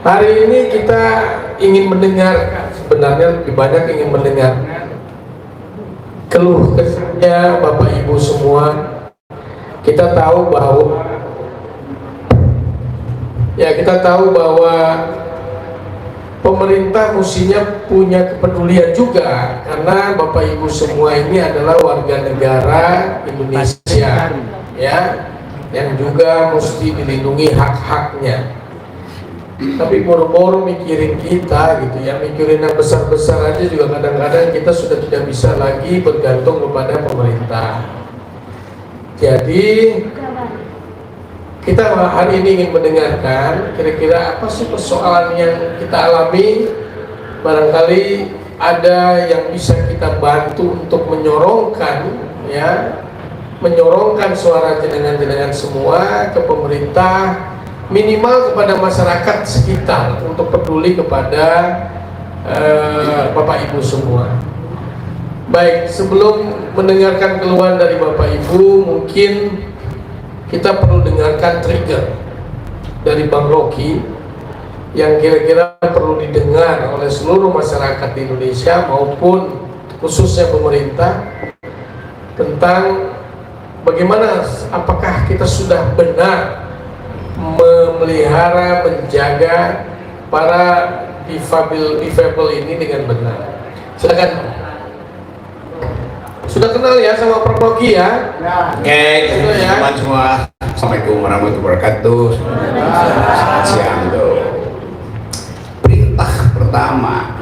Hari ini kita ingin mendengar, sebenarnya lebih banyak ingin mendengar keluh kesahnya Bapak Ibu semua. Kita tahu bahwa pemerintah mestinya punya kepedulian juga, karena Bapak Ibu semua ini adalah warga negara Indonesia, ya, yang juga mesti dilindungi hak-haknya. Tapi boro-boro mikirin kita gitu ya, mikirin yang besar-besar aja juga kadang-kadang kita sudah tidak bisa lagi bergantung kepada pemerintah. Jadi kita hari ini ingin mendengarkan kira-kira apa sih persoalan yang kita alami. Barangkali ada yang bisa kita bantu untuk menyorongkan, ya, menyorongkan suara jenengan-jenengan semua ke pemerintah, minimal kepada masyarakat sekitar, untuk peduli kepada Bapak Ibu semua. Baik, sebelum mendengarkan keluhan dari Bapak Ibu, mungkin kita perlu dengarkan trigger dari Bang Rocky yang kira-kira perlu didengar oleh seluruh masyarakat di Indonesia maupun khususnya pemerintah, tentang bagaimana, apakah kita sudah benar memelihara, menjaga para difabel ini dengan benar. Silakan. Sudah kenal ya sama Prof. Rocky ya? Oke, teman-teman semua. Assalamualaikum warahmatullahi wabarakatuh. Selamat siang tuh. Perintah pertama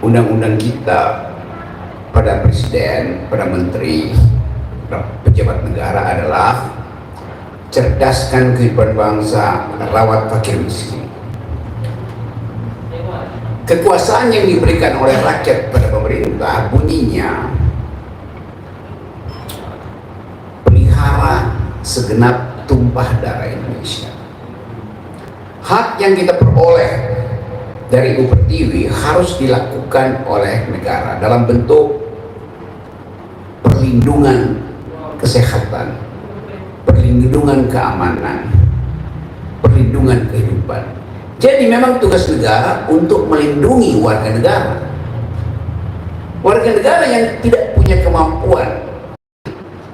undang-undang kita pada presiden, pada menteri, pada pejabat negara adalah cerdaskan kehidupan bangsa, rawat fakir miskin. Kekuasaan yang diberikan oleh rakyat pada pemerintah bunyinya pelihara segenap tumpah darah Indonesia. Hak yang kita peroleh dari Pertiwi harus dilakukan oleh negara dalam bentuk perlindungan kesehatan, perlindungan keamanan, perlindungan kehidupan. Jadi memang tugas negara untuk melindungi warga negara. Warga negara yang tidak punya kemampuan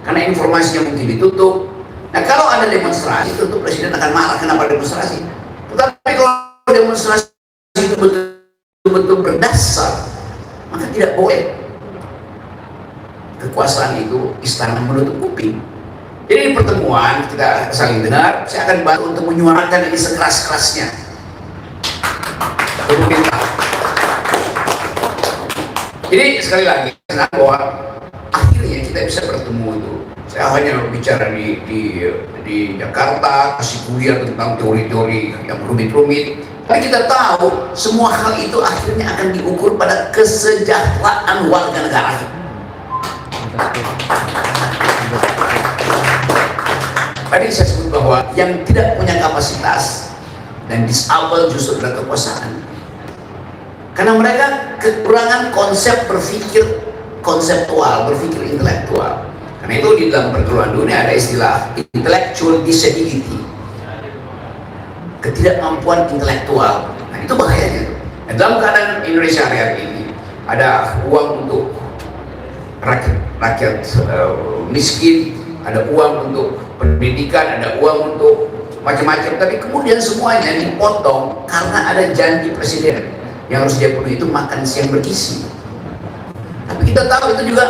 karena informasinya mungkin ditutup. Nah, kalau ada demonstrasi, tentu presiden akan marah kenapa demonstrasi. Tetapi kalau demonstrasi itu betul-betul berdasar, maka tidak boleh kekuasaan itu istana menutup kuping. Jadi di pertemuan kita saling dengar, saya akan bantu untuk menyuarakan ini sekeras-kerasnya. Jadi sekali lagi, senang bahwa akhirnya kita bisa bertemu itu. Saya hanya bicara di Jakarta, kasih kuliah tentang teori-teori yang rumit-rumit. Tapi kita tahu semua hal itu akhirnya akan diukur pada kesejahteraan warga negara. Tadi saya sebut bahwa yang tidak punya kapasitas dan disable justru adalah kekuasaan. Karena mereka kekurangan konsep berpikir konseptual, berpikir intelektual. Karena itu di dalam perguruan dunia ada istilah intellectual disability, ketidakmampuan intelektual. Nah, itu bahayanya. Nah, dalam keadaan Indonesia hari ini ada uang untuk rakyat miskin, ada uang untuk pendidikan, ada uang untuk macam-macam, tapi kemudian semuanya dipotong karena ada janji presiden yang harus dia penuhi, itu makan siang bergizi. Tapi kita tahu itu juga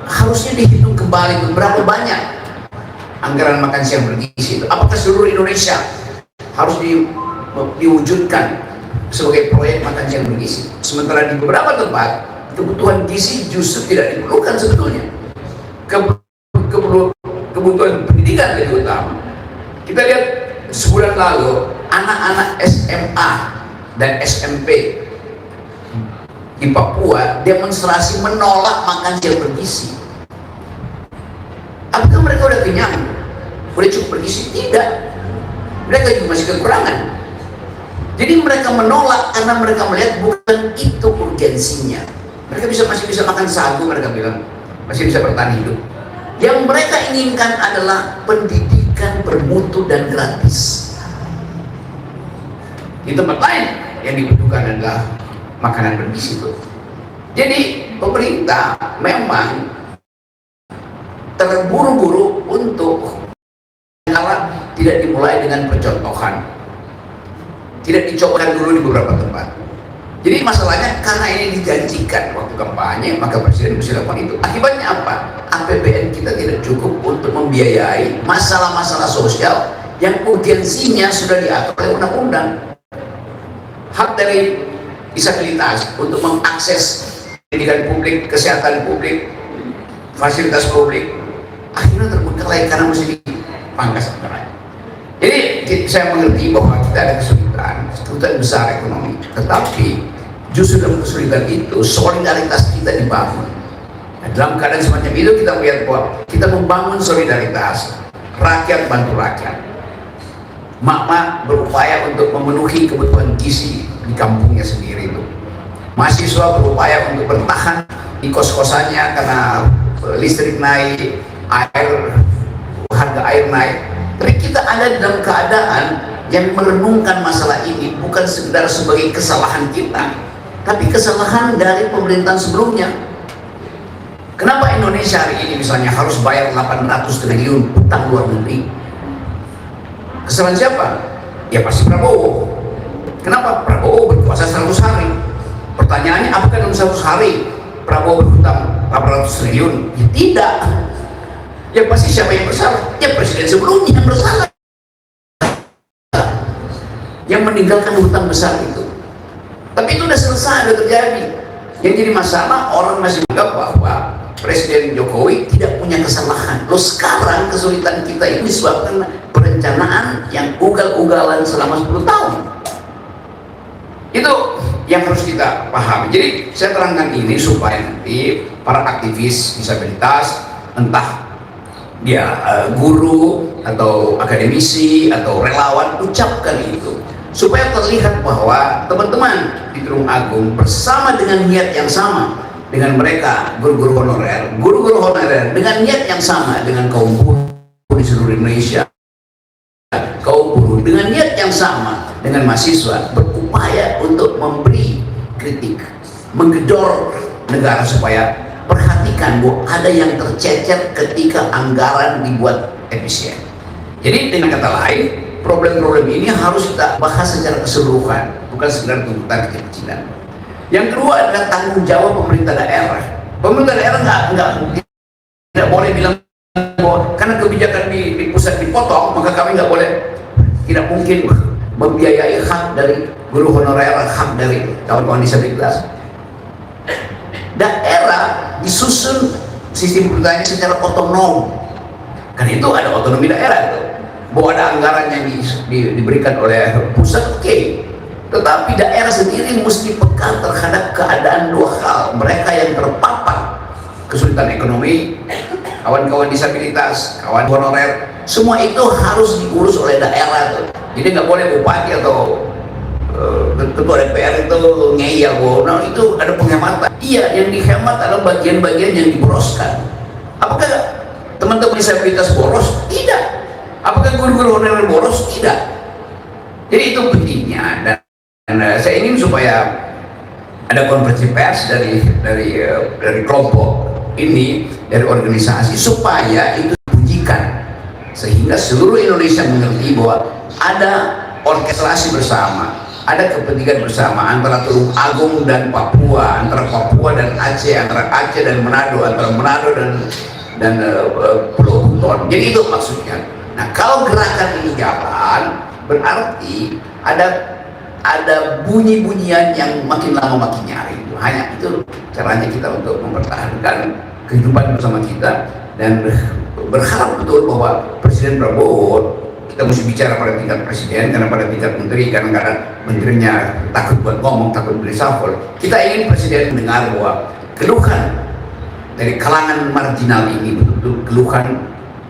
harusnya dihitung kembali berapa banyak anggaran makan siang bergizi itu. Apakah seluruh Indonesia harus diwujudkan sebagai proyek makan siang bergizi? Sementara di beberapa tempat kebutuhan gizi justru tidak diperlukan sebetulnya. Kebutuhan pendidikan lebih utama. Kita lihat sebulan lalu anak-anak SMA dan SMP di Papua demonstrasi menolak makan siang bergizi. Apakah mereka udah kenyang? Udah cukup bergizi? Tidak. Mereka juga masih kekurangan. Jadi mereka menolak karena mereka melihat bukan itu urgensinya. Mereka masih bisa makan sagu, mereka bilang masih bisa bertahan hidup. Yang mereka inginkan adalah pendidikan bermutu dan gratis. Di tempat lain yang dibutuhkan adalah makanan bergizi itu. Jadi pemerintah memang terburu-buru untuk tidak dimulai dengan percontohan, tidak dicoba dulu di beberapa tempat. Jadi masalahnya karena ini dijanjikan waktu kampanye, maka presiden mesti lakukan itu. Akibatnya apa? APBN kita tidak cukup untuk membiayai masalah-masalah sosial yang urgensinya sudah diatur oleh undang-undang. Hak dari disabilitas untuk mengakses pendidikan publik, kesehatan publik, fasilitas publik, akhirnya terbengkalai karena mesti dipangkas anggaran. Jadi saya mengerti bahwa kita ada kesulitan besar ekonomi, tetapi justru dalam kesulitan itu solidaritas kita dibangun. Nah, dalam keadaan semacam itu kita melihat bahwa kita membangun solidaritas, rakyat bantu rakyat. Mak-mak berupaya untuk memenuhi kebutuhan gizi di kampungnya sendiri itu. Mahasiswa berupaya untuk bertahan di kos-kosannya karena listrik naik, harga air naik. Tapi kita ada dalam keadaan yang merenungkan masalah ini bukan sekedar sebagai kesalahan kita, tapi kesalahan dari pemerintahan sebelumnya. Kenapa Indonesia hari ini misalnya harus bayar 800 triliun utang luar negeri? Kesalahan siapa? Ya pasti Prabowo. Kenapa? Prabowo berkuasa 100 hari. Pertanyaannya, apakah dalam 100 hari Prabowo berhutang 800 triliun? Ya tidak. Ya pasti siapa yang bersalah? Ya presiden sebelumnya yang bersalah, yang meninggalkan hutang besar itu. Tapi itu sudah selesai, sudah terjadi. Yang jadi masalah, orang masih menganggap bahwa Presiden Jokowi tidak punya kesalahan. Loh, sekarang kesulitan kita ini disebabkan perencanaan yang ugal-ugalan selama 10 tahun. Itu yang harus kita pahami. Jadi saya terangkan ini supaya nanti para aktivis disabilitas, entah dia guru atau akademisi atau relawan, ucapkan itu supaya terlihat bahwa teman-teman di Tulung Agung bersama dengan niat yang sama dengan mereka guru-guru honorer dengan niat yang sama dengan kaum buruh di seluruh Indonesia, kaum buruh dengan niat yang sama dengan mahasiswa, berupaya untuk memberi kritik, menggedor negara supaya perhatikan bahwa ada yang tercecer ketika anggaran dibuat efisien. Jadi dengan kata lain, problem-problem ini harus kita bahas secara keseluruhan, bukan sekedar tuntutan kecil-kecilan. Yang kedua adalah tanggung jawab pemerintah daerah. Pemerintah daerah tidak boleh bilang bahwa karena kebijakan di pusat dipotong, maka kami nggak boleh, tidak mungkin membiayai hak dari guru honorer, hak dari kawan-kawan disabilitas. Daerah disusun sistem pemerintahnya secara otonom, karena itu ada otonomi daerah itu. Bahwa ada anggaran yang diberikan oleh pusat, oke. Tetapi daerah sendiri mesti peka terhadap keadaan dua hal. Mereka yang terpapar kesulitan ekonomi, kawan-kawan disabilitas, kawan honorer, semua itu harus diurus oleh daerah tuh. Jadi nggak boleh bupati atau ketua DPR itu ngeyel, nah itu ada penghematan. Iya, yang dihemat adalah bagian-bagian yang diboroskan. Apakah teman-teman disabilitas boros? Tidak. Apakah guru-guru honorer boros? Tidak. Jadi itu pentingnya, dan saya ingin supaya ada konferensi pers dari kelompok ini, dari organisasi, supaya itu dipujikan sehingga seluruh Indonesia mengerti bahwa ada orkestrasi bersama, ada kepentingan bersama antara Tulung Agung dan Papua, antara Papua dan Aceh, antara Aceh dan Manado, antara Manado dan Pulau Buton. Jadi itu maksudnya. Nah, kalau gerakan ini jalan, berarti ada bunyi-bunyian yang makin lama makin nyaring. Hanya itu caranya kita untuk mempertahankan kehidupan bersama kita, dan berharap betul bahwa Presiden Prabowo, kita mesti bicara pada tingkat presiden, karena pada tingkat menteri kadang-kadang menterinya takut buat ngomong, takut beli reshuffle. Kita ingin presiden mendengar bahwa keluhan dari kalangan marginal ini betul-betul keluhan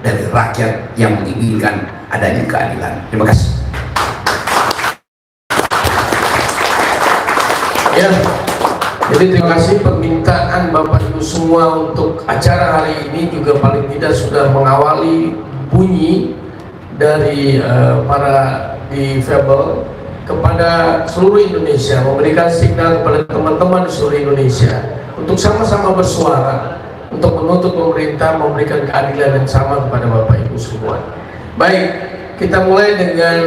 dari rakyat yang menginginkan adanya keadilan. Terima kasih. Ya, jadi terima kasih permintaan Bapak Ibu semua untuk acara hari ini juga paling tidak sudah mengawali bunyi dari para difabel kepada seluruh Indonesia, memberikan signal kepada teman-teman di seluruh Indonesia untuk sama-sama bersuara untuk menuntut pemerintah memberikan keadilan yang sama kepada Bapak Ibu semua. Baik, kita mulai dengan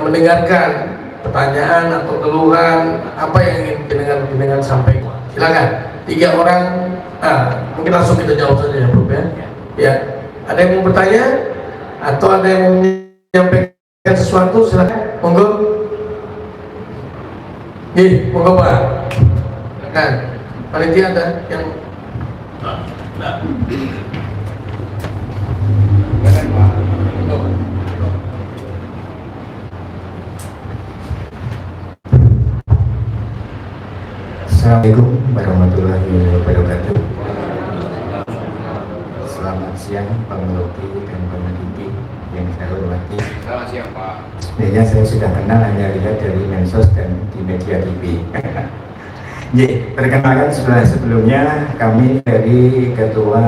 mendengarkan pertanyaan atau keluhan apa yang ingin dengan sampaikan. Silakan, 3 orang. Mungkin langsung kita jawab saja ya, Bro ya. Ya, ada yang mau bertanya atau ada yang mau menyampaikan sesuatu? Silakan, monggo. Monggo Pak. Silakan. Panitia ada yang Assalamualaikum warahmatullahi wabarakatuh. Selamat siang Pak Meloki dan Pak Mendidik yang saya hormati. Selamat siang Pak. Sebenarnya saya sudah kenal hanya lihat dari medsos dan di media TV. Perkenalkan sebelumnya kami dari Ketua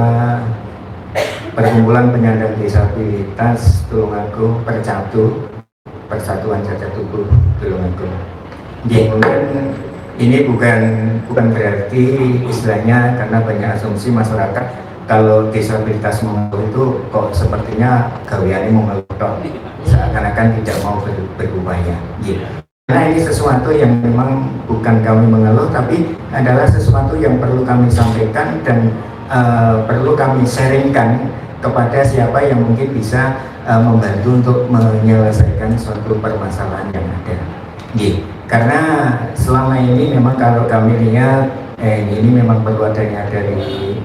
Perkumpulan Penyandang Disabilitas Tulungagung Percatu, Persatuan Cacat Tubuh Tulungagung. Mungkin ini bukan berarti istilahnya, karena banyak asumsi masyarakat kalau disabilitas mengeluh itu kok sepertinya gaweane mengeluh, seakan-akan tidak mau berupaya. Karena ini sesuatu yang memang bukan kami mengeluh, tapi adalah sesuatu yang perlu kami sampaikan dan perlu kami sharingkan kepada siapa yang mungkin bisa membantu untuk menyelesaikan suatu permasalahan yang ada. Karena selama ini memang kalau kami lihat ini memang perlu adanya dari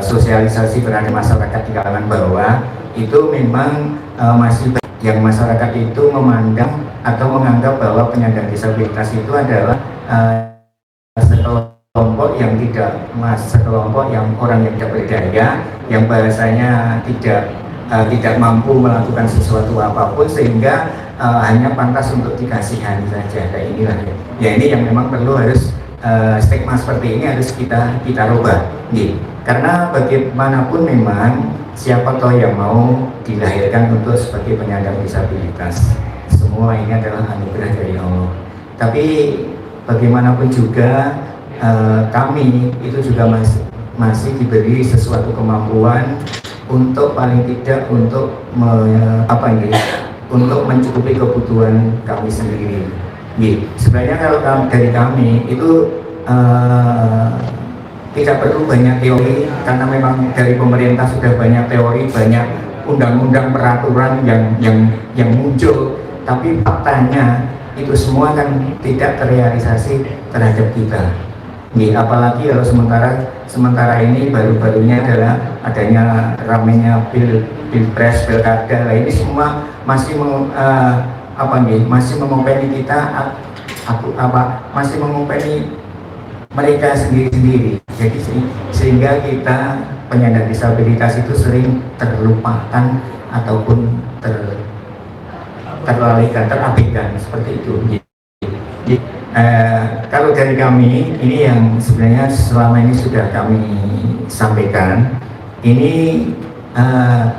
sosialisasi terhadap masyarakat di kalangan bawah. Itu memang masih yang masyarakat itu memandang atau menganggap bahwa penyandang disabilitas itu adalah sekelompok yang sekelompok yang orang yang tidak berdaya, yang bahasanya tidak mampu melakukan sesuatu apapun, sehingga hanya pantas untuk dikasihani saja. Kayak inilah ya, ini yang memang perlu harus stigma seperti ini harus kita rubah. Karena bagaimanapun memang siapa toh yang mau dilahirkan untuk sebagai penyandang disabilitas, semua ini adalah anugerah dari Allah. Tapi bagaimanapun juga kami itu juga masih diberi sesuatu kemampuan untuk paling tidak untuk untuk mencukupi kebutuhan kami sendiri. Sebenarnya kalau dari kami itu tidak perlu banyak teori, karena memang dari pemerintah sudah banyak teori, banyak undang-undang peraturan yang muncul, tapi faktanya itu semua kan tidak terrealisasi terhadap kita. Apalagi kalau sementara ini baru-barunya adalah adanya ramenya pilpres, pilkada, ini semua masih masih mengompeni kita, masih mengompeni mereka sendiri-sendiri. Jadi sehingga kita penyandang disabilitas itu sering terlupakan ataupun terlalaikan, terabaikan seperti itu. Kalau dari kami, ini yang sebenarnya selama ini sudah kami sampaikan, ini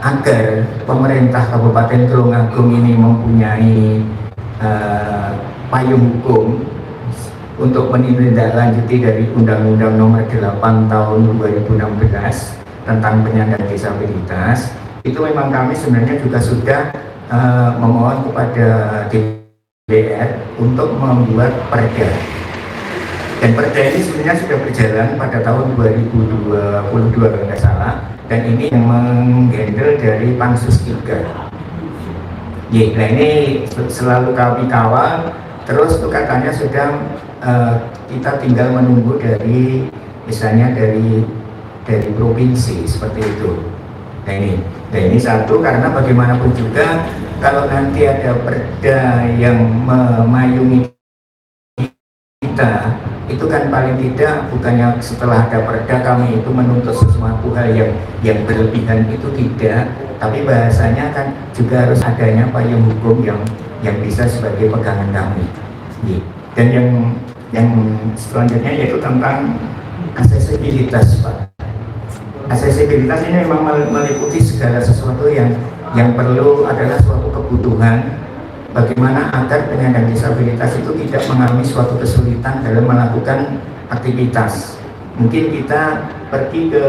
agar pemerintah Kabupaten Tulungagung ini mempunyai payung hukum untuk menindaklanjuti dari Undang-Undang Nomor 8 Tahun 2016 tentang penyandang disabilitas. Itu memang kami sebenarnya juga sudah memohon kepada DPR untuk membuat perda. Dan perda ini sebenarnya sudah berjalan pada tahun 2022 kalau tidak salah, dan ini yang menghandle dari Pansus 3. Nah ini selalu kami kawal, terus itu katanya sudah kita tinggal menunggu dari misalnya dari provinsi seperti itu. Nah ini satu, karena bagaimanapun juga kalau nanti ada perda yang memayungi kita, itu kan paling tidak bukannya setelah ada perda kami itu menuntut sesuatu hal yang berlebihan, itu tidak, tapi bahasanya kan juga harus adanya payung hukum yang bisa sebagai pegangan kami. Dan yang selanjutnya yaitu tentang aksesibilitas, Pak. Aksesibilitas ini memang meliputi segala sesuatu yang perlu adalah suatu kebutuhan bagaimana agar penyandang disabilitas itu tidak mengalami suatu kesulitan dalam melakukan aktivitas. Mungkin kita pergi ke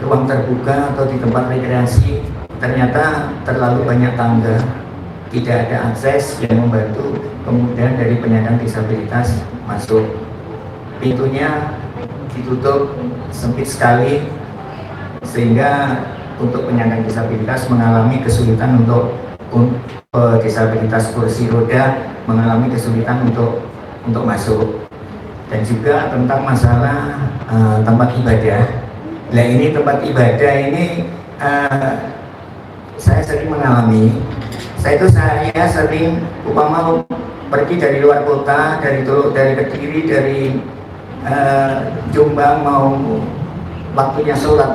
ruang terbuka atau di tempat rekreasi, ternyata terlalu banyak tangga, tidak ada akses yang membantu kemudian dari penyandang disabilitas masuk. Pintunya ditutup sempit sekali, sehingga untuk penyandang disabilitas mengalami kesulitan untuk disabilitas kursi roda mengalami kesulitan untuk masuk. Dan juga tentang masalah tempat ibadah. Nah, ini tempat ibadah ini saya sering mengalami. Saya sering umpama pergi dari luar kota, dari Kediri, dari Jombang, mau waktunya sholat,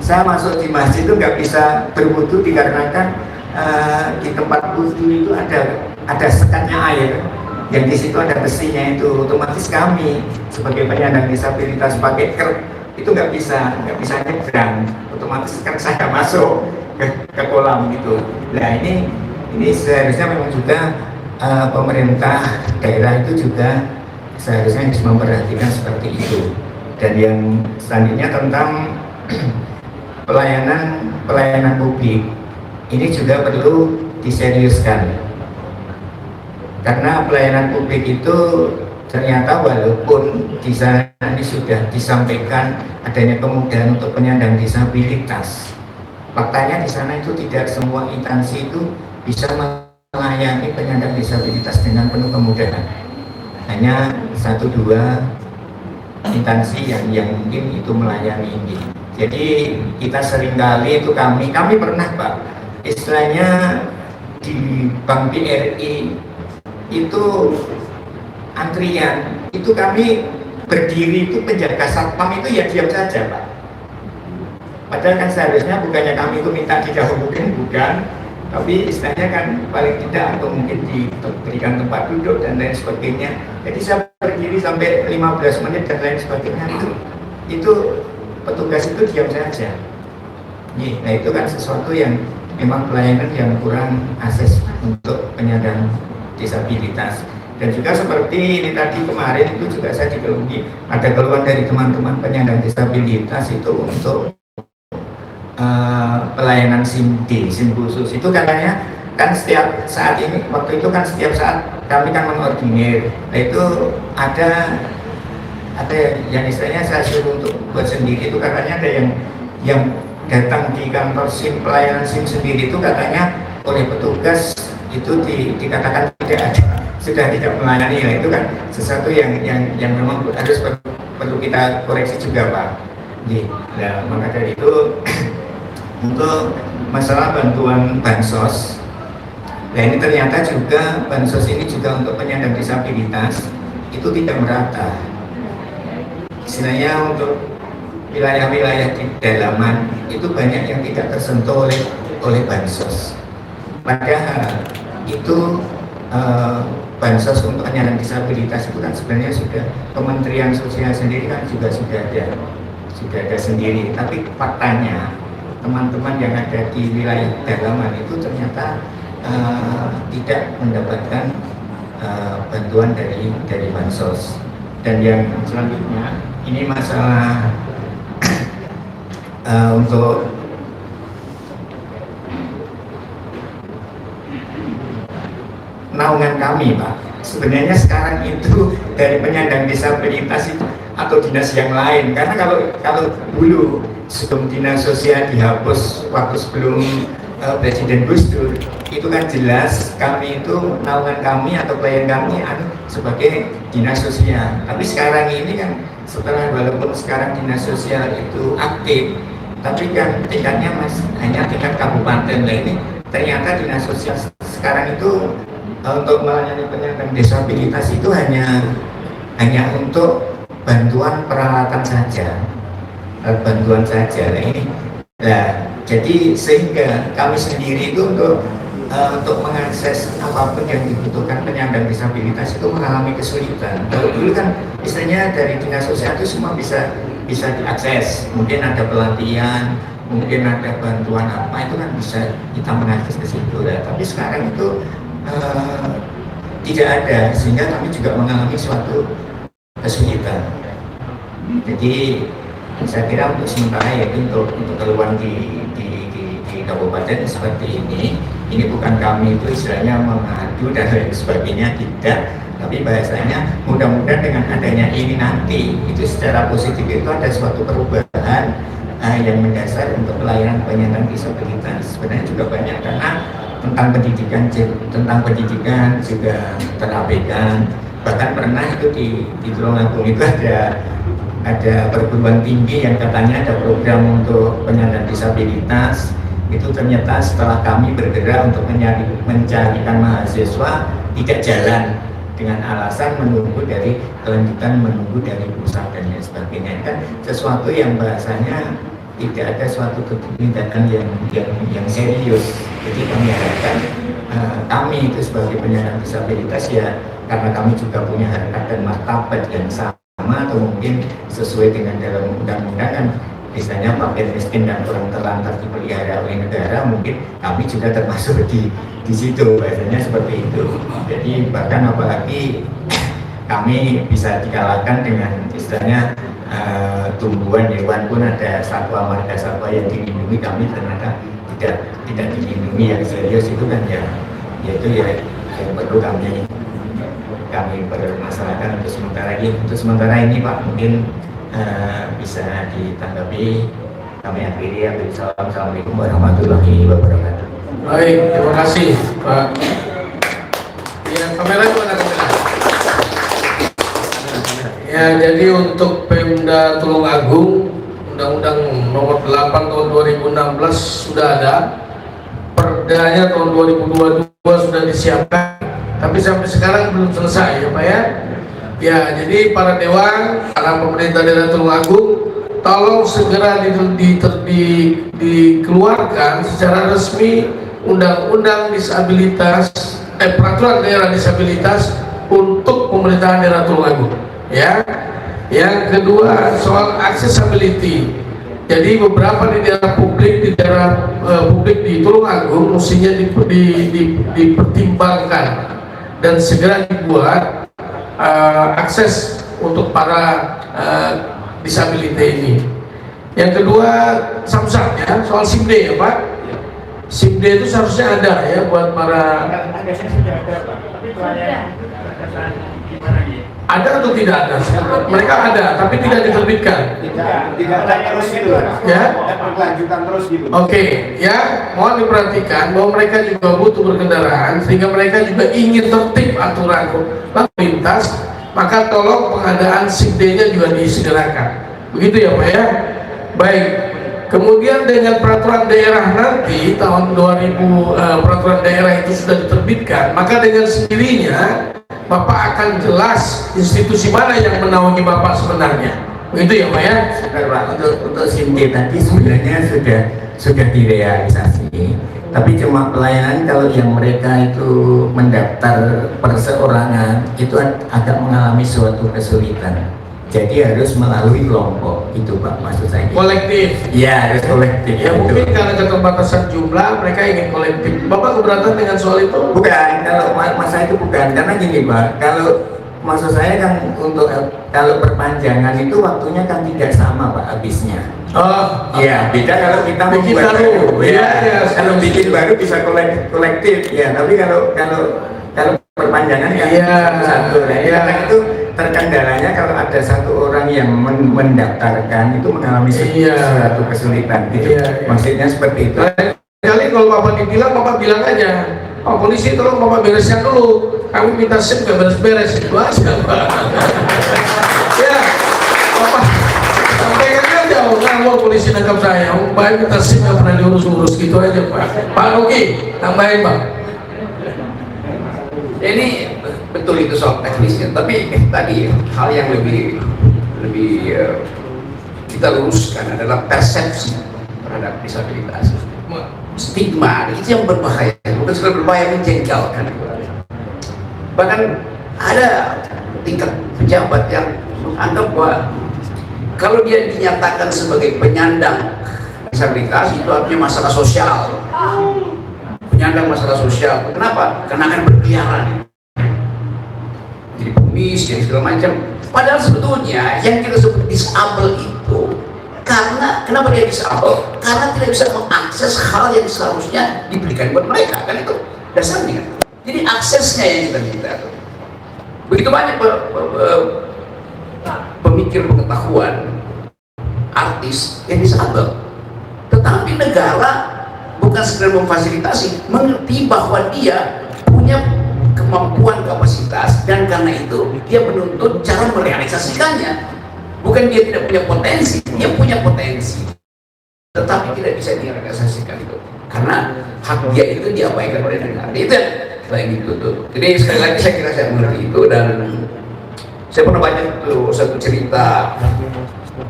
saya masuk di masjid itu nggak bisa berwudu dikarenakan di tempat wudu itu ada sekatnya air, yang di situ ada besinya itu. Otomatis kami sebagai penyandang disabilitas pakai kerk itu nggak bisa nyebrang, otomatis kan saya masuk ke kolam gitu. Nah, ini seharusnya memang juga pemerintah daerah itu juga seharusnya harus memperhatikan seperti itu. Dan yang selanjutnya tentang pelayanan publik, ini juga perlu diseriuskan, karena pelayanan publik itu ternyata walaupun di sana ini sudah disampaikan adanya kemudahan untuk penyandang disabilitas, faktanya di sana itu tidak semua instansi itu bisa melayani penyandang disabilitas dengan penuh kemudahan. Hanya 1-2 instansi yang mungkin itu melayani ini. Jadi kita seringkali itu kami pernah Pak, istilahnya di Bank BRI itu antrian, itu kami berdiri itu penjaga satpam itu ya diam saja Pak. Padahal kan seharusnya bukannya kami itu minta didahulukan, bukan, tapi istilahnya kan paling tidak atau mungkin diberikan tempat duduk dan lain sebagainya. Jadi saya berdiri sampai 15 menit dan lain sebagainya, itu petugas itu diam saja. Nah, itu kan sesuatu yang memang pelayanan yang kurang akses untuk penyandang disabilitas. Dan juga seperti ini tadi kemarin itu juga saya dikelungi ada keluhan dari teman-teman penyandang disabilitas itu untuk pelayanan SIM khusus. Itu katanya kan setiap saat ini, waktu itu kan setiap saat kami kan mengordinir. Nah, itu ada yang istilahnya saya suruh untuk buat sendiri, itu katanya ada yang datang di kantor SIM, pelayanan SIM sendiri itu katanya oleh petugas itu dikatakan sudah tidak melayani. Nah, itu kan sesuatu yang memang harus perlu kita koreksi juga Pak. Nah, maka dari itu untuk masalah bantuan bansos, nah ini ternyata juga bansos ini juga untuk penyandang disabilitas itu tidak merata. Istilahnya untuk wilayah-wilayah di pedalaman itu banyak yang tidak tersentuh oleh bansos. Padahal itu bansos untuk penyandang disabilitas itu kan sebenarnya sudah Kementerian Sosial sendiri kan juga sudah ada sendiri. Tapi faktanya teman-teman yang ada di wilayah pedalaman itu ternyata tidak mendapatkan bantuan dari bansos. Dan yang selanjutnya ini masalah untuk naungan kami Pak. Sebenarnya sekarang itu dari penyandang disabilitas itu atau dinas yang lain, karena kalau dulu sebelum dinas sosial dihapus waktu sebelum Presiden Gus Dur, itu kan jelas kami itu naungan kami atau klien kami sebagai dinas sosial. Tapi sekarang ini kan setelah walaupun sekarang dinas sosial itu aktif, tapi kan tingkatnya hanya tingkat kabupaten. Nah, ini ternyata dinas sosial sekarang itu untuk melayani penyandang disabilitas itu hanya untuk bantuan peralatan saja, Nah, ini, jadi sehingga kami sendiri itu untuk mengakses apapun yang dibutuhkan penyandang disabilitas itu mengalami kesulitan. Kalau dulu kan istilahnya dari dinas sosial itu semua bisa diakses, mungkin ada pelatihan, mungkin ada bantuan apa, itu kan bisa kita mengakses ke situ. Tapi sekarang itu tidak ada, sehingga kami juga mengalami suatu kesulitan. Jadi saya kira untuk sementara yaitu untuk keluhan di kabupaten seperti ini bukan kami itu istilahnya mengadu dan lain sebagainya, tidak, tapi bahasanya mudah-mudahan dengan adanya ini nanti itu secara positif itu ada suatu perubahan yang mendasar untuk pelayanan penyandang disabilitas. Sebenarnya juga banyak, karena tentang pendidikan juga terabaikan. Bahkan pernah itu di Tulungagung itu ada perguruan tinggi yang katanya ada program untuk penyandang disabilitas. Itu ternyata setelah kami bergerak untuk mencarikan mahasiswa tidak jalan, dengan alasan menunggu dari pusat dan lain sebagainya. Kan sesuatu yang bahasanya tidak ada suatu tindakan yang serius. Jadi kami harapkan kami itu sebagai penyandang disabilitas, ya karena kami juga punya harkat dan martabat yang sama, atau mungkin sesuai dengan dalam undang-undang kan, misalnya fakir miskin dan orang terlantar dipelihara oleh negara, mungkin kami juga termasuk di situ, bahasanya seperti itu. Jadi bahkan apalagi kami bisa dikalahkan dengan istilahnya tumbuhan hewan pun ada satwa marga satwa yang dilindungi, kami ternyata tidak dilindungi yang serius itu kan, ya itu ya yang perlu kami bermasalahkan untuk sementara ini. Untuk sementara ini Pak, mungkin bisa ditanggapi. Kami akhiri. Assalamualaikum warahmatullahi wabarakatuh. Baik, terima kasih Pak. Ya, kamera mana kamera? Ya, jadi untuk Pemda Tulungagung, Undang-Undang Nomor 8 Tahun 2016 sudah ada, Perdanya tahun 2022 sudah disiapkan, tapi sampai sekarang belum selesai ya Pak ya. Ya, jadi para dewan, para pemerintah daerah Tulungagung, tolong segera dikeluarkan secara resmi undang-undang disabilitas, peraturan daerah disabilitas untuk pemerintahan daerah Tulungagung. Ya, yang kedua soal accessibility. Jadi beberapa di daerah publik di Tulungagung mestinya dipertimbangkan dan segera dibuat akses untuk para disabilitas ini. Yang kedua samsat ya, soal SIMD ya Pak. SIMD itu seharusnya ada ya buat para. Ada atau tidak ada? Mereka ada, tapi tidak diterbitkan. Tidak terus gitu ya. Berkelanjutan terus gitu. Oke, ya, mohon diperhatikan bahwa mereka juga butuh berkendaraan, sehingga mereka juga ingin tertib aturan lalu lintas, maka tolong pengadaan SIMD-nya juga disegerakan. Begitu ya Pak ya. Baik. Kemudian dengan peraturan daerah nanti tahun 2000 peraturan daerah itu sudah diterbitkan, maka dengan sendirinya Bapak akan jelas institusi mana yang menaungi Bapak sebenarnya. Begitu ya Pak ya. Untuk SIMD tadi sebenarnya sudah direalisasi, tapi cuma pelayanan kalau yang mereka itu mendaftar perseorangan itu agak mengalami suatu kesulitan. Jadi harus melalui kelompok, itu Pak maksud saya. Kolektif. Ya, harus kolektif. Ya mungkin karena keterbatasan jumlah mereka ingin kolektif. Bapak keberatan dengan soal itu? Bukan, kalau masa itu bukan, karena gini Pak, kalau maksud saya kan untuk kalau perpanjangan itu waktunya kan tidak sama Pak habisnya. Oh, ya beda kalau kita bikin membuat baru. ya, kalau ya, bikin baru bisa kolektif ya, tapi kalau perpanjangan kan satu. Nah, karena itu terkendalanya kalau ada satu orang yang mendaftarkan itu mengalami suatu kesulitan gitu. Maksudnya seperti itu. Kali kalau Bapak dibilang, Bapak bilang aja, Pak polisi tolong Bapak bereskan dulu, kami minta SIM gak beres-beres, itu aja Pak. Ya, Bapak sampaikan aja, ngawur polisi nangkap saya, Bapak minta SIM gak pernah diurus-urus, gitu aja Pak. Pak Nuki, tambahin Pak. Ini betul itu soal teknisnya, tapi tadi hal yang lebih kita luruskan adalah persepsi terhadap disabilitas. Stigma itu yang berbahaya, bukan sekedar berbahaya, menjengkelkan. Bahkan ada tingkat pejabat yang menganggap bahwa kalau dia dinyatakan sebagai penyandang disabilitas itu artinya masalah sosial. penyandang masalah sosial. Kenapa? Karena akan berkeliaran, jadi pengemis, yang segala macam. Padahal sebetulnya yang kita sebut disable itu, karena kenapa dia disable? Karena tidak bisa mengakses hal yang seharusnya diberikan buat mereka, kan itu dasarnya. Jadi aksesnya yang kita minta. Begitu banyak pemikir pengetahuan, artis yang disable, tetapi negara bukan sekedar memfasilitasi, mengerti bahwa dia punya kemampuan, kapasitas, dan karena itu dia menuntut cara merealisasikannya. Bukan dia tidak punya potensi, dia punya potensi, tetapi tidak bisa direalisasikan itu karena hak dia itu diabaikan oleh negara. Itu yang paling dituntut. Jadi sekali lagi saya kira saya mengerti itu, dan saya pernah baca itu satu cerita,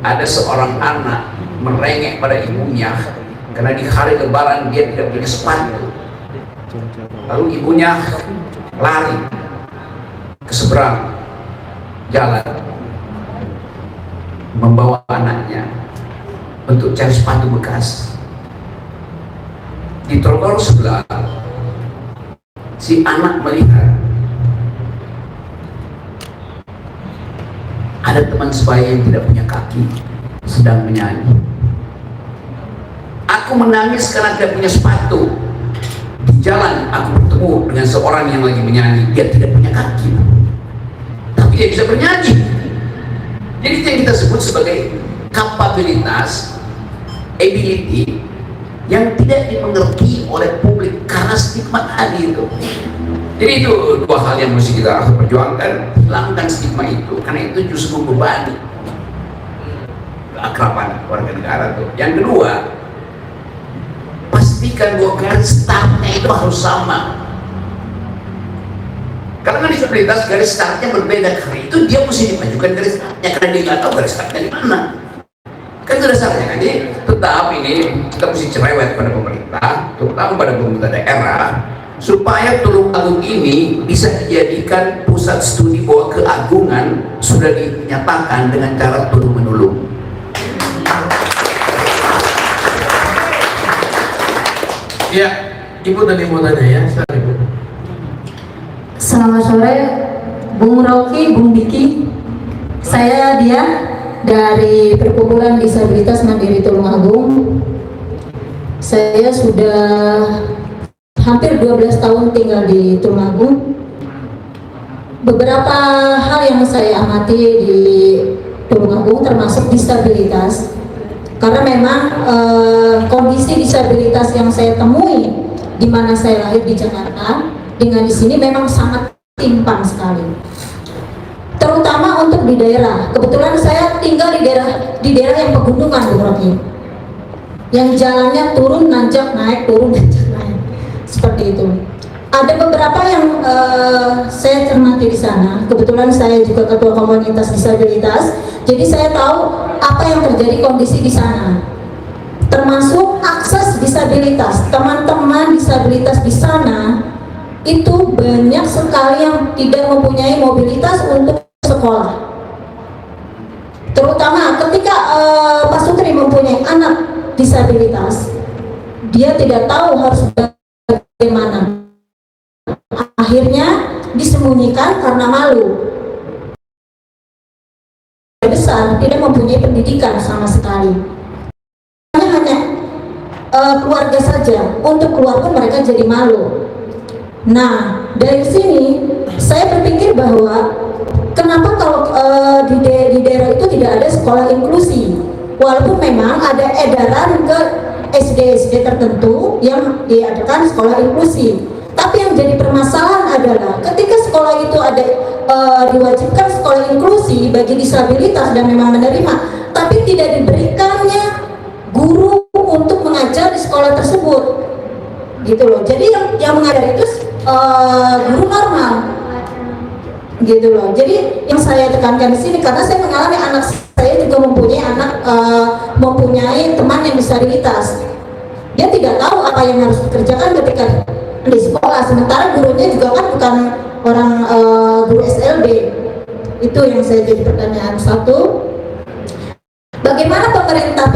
ada seorang anak merengek pada ibunya karena di hari lebaran dia tidak punya sepatu. Lalu ibunya lari ke seberang jalan membawa anaknya untuk cari sepatu bekas. Di trotoar sebelah, si anak melihat ada teman sebaya yang tidak punya kaki sedang menyanyi. Aku menangis karena tidak punya sepatu. Di jalan aku bertemu dengan seorang yang lagi menyanyi, dia tidak punya kaki, tapi dia bisa bernyanyi. Jadi itu yang kita sebut sebagai kapabilitas, ability, yang tidak dimengerti oleh publik karena stigma tadi itu. Jadi itu dua hal yang mesti kita perjuangkan, hilangkan stigma itu, karena itu justru membebani keakraban warga negara tuh. Yang kedua, pastikan bahwa garis startnya itu harus sama. Karena disabilitas garis startnya berbeda, karena itu dia mesti dimajukan garis startnya karena dia nggak tahu garis startnya di mana. Kan itu dasarnya. Jadi tetap ini kita mesti cerewet pada pemerintah, terutama pada pemerintah daerah, supaya Tulungagung ini bisa dijadikan pusat studi bahwa keagungan sudah dinyatakan dengan cara turun menulung. Ya, Ibu tadi mau tanya ya, silakan Ibu. Selamat sore, Bung Rocky, Bung Diki. Saya Dia dari Perkumpulan Disabilitas Mandiri Tulungagung. Saya sudah hampir 12 tahun tinggal di Tulungagung. Beberapa hal yang saya amati di Tulungagung termasuk disabilitas. Karena memang kondisi disabilitas yang saya temui di mana saya lahir di Jakarta dengan di sini memang sangat timpang sekali. Terutama untuk di daerah. Kebetulan saya tinggal di daerah yang pegunungan, Bung Rocky. Yang jalannya turun nanjak naik, turun nanjak naik. Seperti itu. Ada beberapa yang saya cermati di sana. Kebetulan saya juga ketua komunitas disabilitas, jadi saya tahu apa yang terjadi kondisi di sana. Termasuk akses disabilitas. Teman-teman disabilitas di sana itu banyak sekali yang tidak mempunyai mobilitas untuk sekolah. Terutama ketika Pak Sutri mempunyai anak disabilitas, dia tidak tahu harus bagaimana. Akhirnya disembunyikan karena malu. Besar tidak mempunyai pendidikan sama sekali. Hanya keluarga saja. Untuk keluar pun mereka jadi malu. Nah, dari sini saya berpikir bahwa kenapa kalau di daerah itu tidak ada sekolah inklusi, walaupun memang ada edaran ke SD-SD tertentu yang diadakan sekolah inklusi. Tapi yang jadi permasalahan adalah ketika sekolah itu ada diwajibkan sekolah inklusi bagi disabilitas dan memang menerima, tapi tidak diberikannya guru untuk mengajar di sekolah tersebut, gitu loh. Jadi yang mengajar itu guru normal, gitu loh. Jadi yang saya tekankan di sini karena saya mengalami anak saya juga mempunyai teman yang disabilitas. Dia tidak tahu apa yang harus dikerjakan ketika di sekolah, sementara gurunya juga kan bukan orang guru SLB. Itu yang saya jadi pertanyaan satu. Bagaimana pemerintah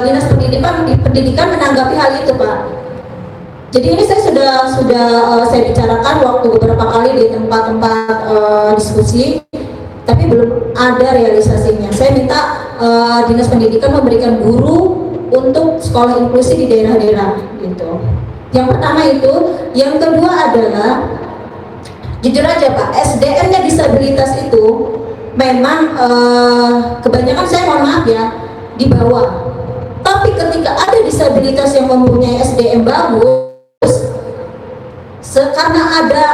Dinas Pendidikan menanggapi hal itu, Pak? Jadi ini saya sudah saya bicarakan waktu beberapa kali di tempat-tempat diskusi, tapi belum ada realisasinya. Saya minta Dinas Pendidikan memberikan guru untuk sekolah inklusi di daerah-daerah gitu. Yang pertama itu, yang kedua adalah jujur aja Pak, SDM-nya disabilitas itu memang kebanyakan, saya mohon maaf ya, di bawah. Tapi ketika ada disabilitas yang mempunyai SDM bagus, karena ada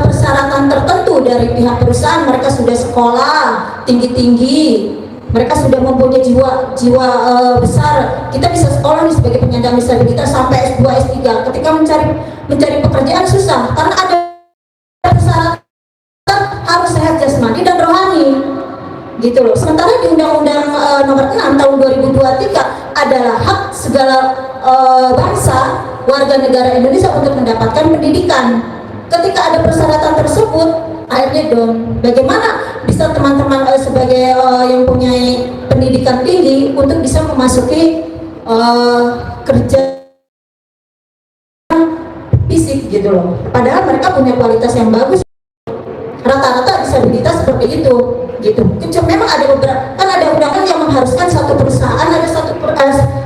persyaratan tertentu dari pihak perusahaan, mereka sudah sekolah tinggi-tinggi, mereka sudah mempunyai jiwa besar, kita bisa sekolah nih sebagai penyandang disabilitas sampai S2, S3. Ketika mencari pekerjaan susah, karena ada persyaratan harus sehat jasmani dan rohani, gitu loh. Sementara di Undang-Undang Nomor 6 Tahun 2023 adalah hak segala bangsa warga negara Indonesia untuk mendapatkan pendidikan. Ketika ada persyaratan tersebut, akhirnya dong, bagaimana bisa teman-teman sebagai yang punya pendidikan tinggi untuk bisa memasuki kerja fisik gitu loh. Padahal mereka punya kualitas yang bagus. Rata-rata disabilitas seperti itu gitu. Memang ada beberapa, kan ada undang-undang yang mengharuskan satu perusahaan ada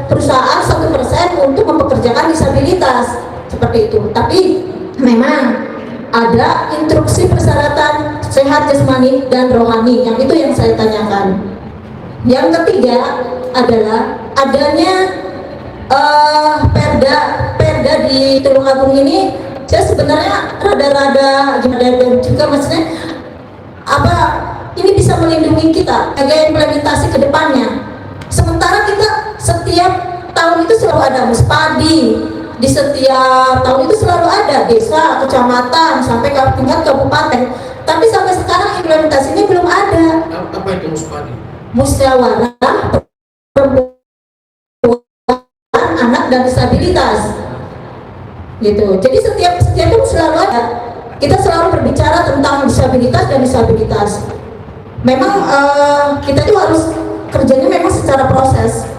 perusahaan 1% untuk mempekerjakan disabilitas seperti itu. Tapi memang ada instruksi persyaratan sehat jasmani dan rohani, yang itu yang saya tanyakan. Yang ketiga adalah adanya perda di Tulungagung ini. Saya sebenarnya rada-rada gimana juga, maksudnya apa ini bisa melindungi kita sebagai implementasi ke depannya. Sementara kita setiap tahun itu selalu ada muspadi, di setiap tahun itu selalu ada desa, kecamatan, sampai ke tingkat kabupaten. Tapi sampai sekarang implementasinya belum ada. Apa itu muspadi? Musyawarah perempuan, anak dan disabilitas. Gitu. Jadi setiap itu selalu ada. Kita selalu berbicara tentang disabilitas dan disabilitas. Memang kita itu harus kerjanya memang secara proses.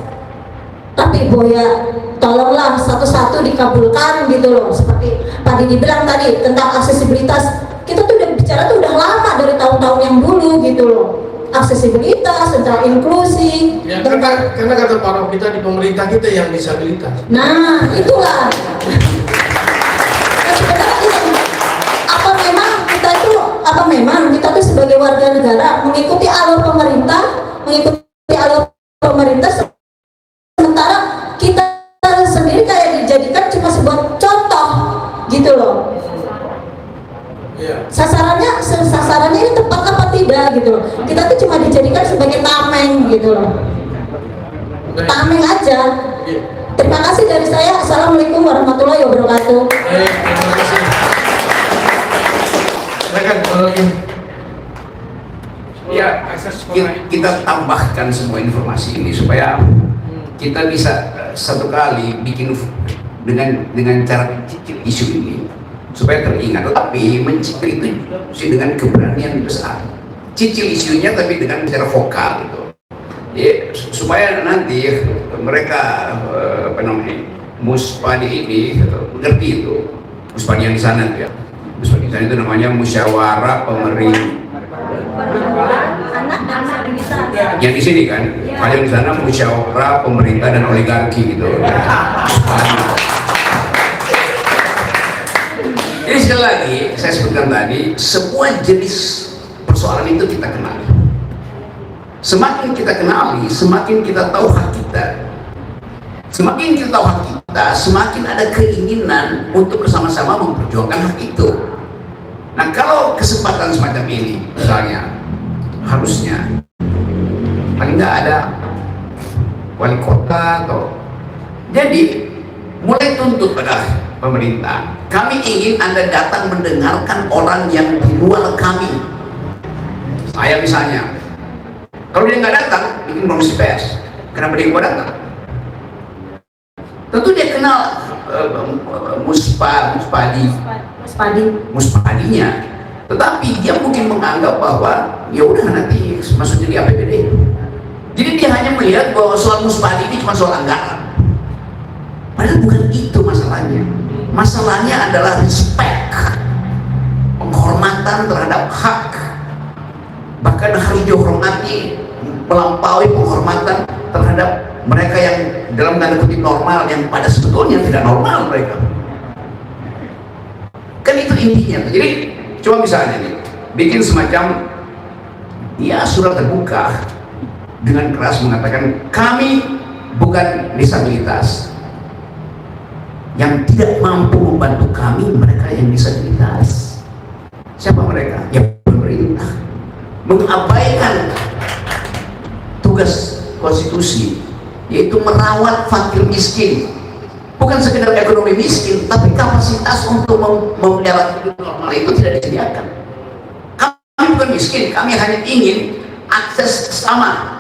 Tapi Boya, tolonglah satu-satu dikabulkan gitu loh. Seperti Pak Didi bilang tadi tentang aksesibilitas. Kita tuh udah bicara tuh udah lama dari tahun-tahun yang dulu gitu loh. Aksesibilitas, tentang inklusi. Ya, karena kata Pak Rob, kita di pemerintah kita yang disabilitas. Nah, itulah. Memang kita tuh sebagai warga negara mengikuti alur pemerintah, sementara kita sendiri kayak dijadikan cuma sebuah contoh gitu loh. Sasarannya ini tepat apa tidak gitu loh. Kita tuh cuma dijadikan sebagai tameng gitu loh. Tameng aja. Terima kasih dari saya. Assalamualaikum warahmatullahi wabarakatuh. Terima kasih. Ya, kita tambahkan semua informasi ini supaya kita bisa satu kali bikin dengan cara mencicil isu ini supaya teringat. Tapi mencicil itu dengan keberanian besar. Cicil isunya tapi dengan cara vokal gitu. Ya, supaya nanti mereka muspadi ini mengerti itu. Muspadi yang di sana ya. Muspadi di sana itu namanya musyawarah pemerintah. Yang di sini kan, kalau yang di sana musyawarah pemerintah dan oligarki gitu. Jadi sekali lagi saya sebutkan tadi, semua jenis persoalan itu kita kenali. Semakin kita kenali, semakin kita tahu hak kita. Semakin kita tahu hak kita, semakin ada keinginan untuk bersama-sama memperjuangkan hak itu. Nah, kalau kesempatan semacam ini, misalnya, harusnya paling nggak ada wali kota atau jadi mulai tuntut pada pemerintah. Kami ingin Anda datang mendengarkan orang yang di luar kami. Saya misalnya, kalau dia nggak datang, bikin konferensi pers. Kenapa dia nggak datang? Tentu dia kenal muspadinya, tetapi dia mungkin menganggap bahwa ya udah nanti masuk jadi APBD. Jadi dia hanya melihat bahwa soal muspadi ini cuma soal anggaran. Padahal bukan itu masalahnya. Masalahnya adalah respect, penghormatan terhadap hak, bahkan harus dihormati melampaui penghormatan terhadap mereka yang dalam tanda kutip normal, yang pada sebetulnya tidak normal mereka. Kan itu intinya. Jadi coba misalnya nih, bikin semacam ya surat terbuka dengan keras mengatakan kami bukan disabilitas, yang tidak mampu membantu kami mereka yang disabilitas. Siapa mereka? Ya pemerintah mengabaikan tugas konstitusi, yaitu merawat fakir miskin. Bukan sekedar ekonomi miskin, tapi kapasitas untuk memelihara hidup normal itu tidak disediakan. Kami bukan miskin, kami hanya ingin akses sama.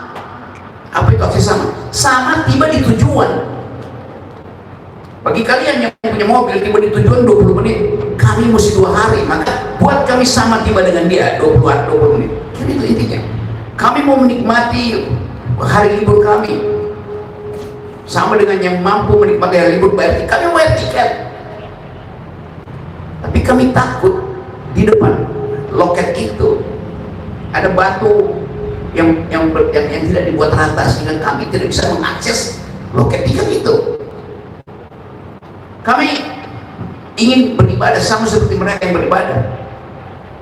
Apa itu akses sama? Sama tiba di tujuan. Bagi kalian yang punya mobil tiba di tujuan 20 menit, kami mesti 2 hari, maka buat kami sama tiba dengan dia 20 menit. Jadi itu intinya. Kami mau menikmati hari libur kami sama dengan yang mampu menikmati hari libur, bayar tiket. Kami bayar tiket, tapi kami takut di depan loket itu ada batu yang tidak dibuat rata sehingga kami tidak bisa mengakses loket tiket itu. Kami ingin beribadah sama seperti mereka yang beribadah.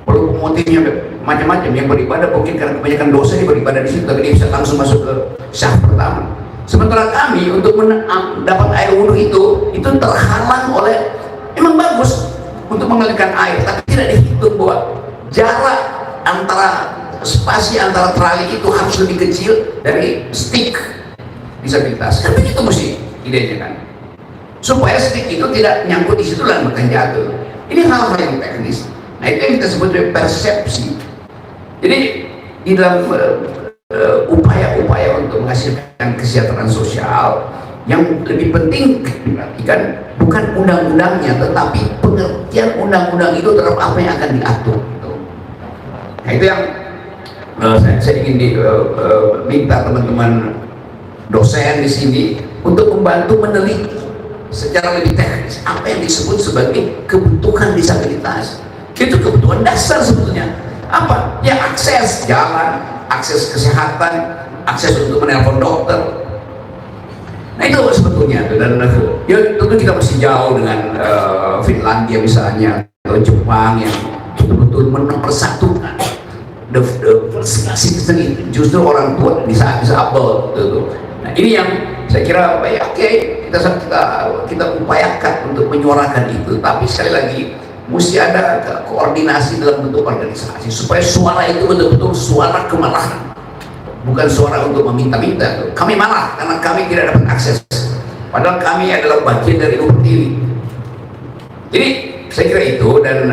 Walaupun motifnya macam-macam, yang beribadah mungkin karena kebanyakan dosa dia beribadah di situ, tapi dia bisa langsung masuk ke syah pertama. Sementara kami untuk mendapat air wudhu itu terhalang oleh, emang bagus untuk mengalirkan air, tapi tidak dihitung bahwa jarak antara spasi antara trali itu harus lebih kecil dari stick disabilitas. Kan begitu mesti idenya kan, supaya stick itu tidak nyangkut di situ dan makan jatuh. Ini hal-hal yang teknis. Nah itu yang kita sebut dengan persepsi. Jadi di dalam upaya-upaya untuk menghasilkan kesejahteraan sosial, yang lebih penting diperhatikan bukan undang-undangnya, tetapi pengertian undang-undang itu terhadap apa yang akan diatur. Nah itu yang saya ingin minta teman-teman dosen di sini untuk membantu meneliti secara lebih teknis apa yang disebut sebagai kebutuhan disabilitas. Itu kebutuhan dasar sebetulnya. Apa? Ya akses jalan, akses kesehatan, akses untuk menelpon dokter. Nah itu sebetulnya, dan ya tentu kita masih jauh dengan Finlandia misalnya, atau Jepang yang betul-betul mempersatukan the first class citizen, justru orang tua disabel gitu. Nah ini yang saya kira ya, oke, kita upayakan untuk menyuarakan itu, tapi sekali lagi mesti ada koordinasi dalam bentuk organisasi supaya suara itu betul-betul suara kemarahan, bukan suara untuk meminta-minta. Kami marah karena kami tidak dapat akses, padahal kami adalah bagian dari umat ini. Jadi saya kira itu, dan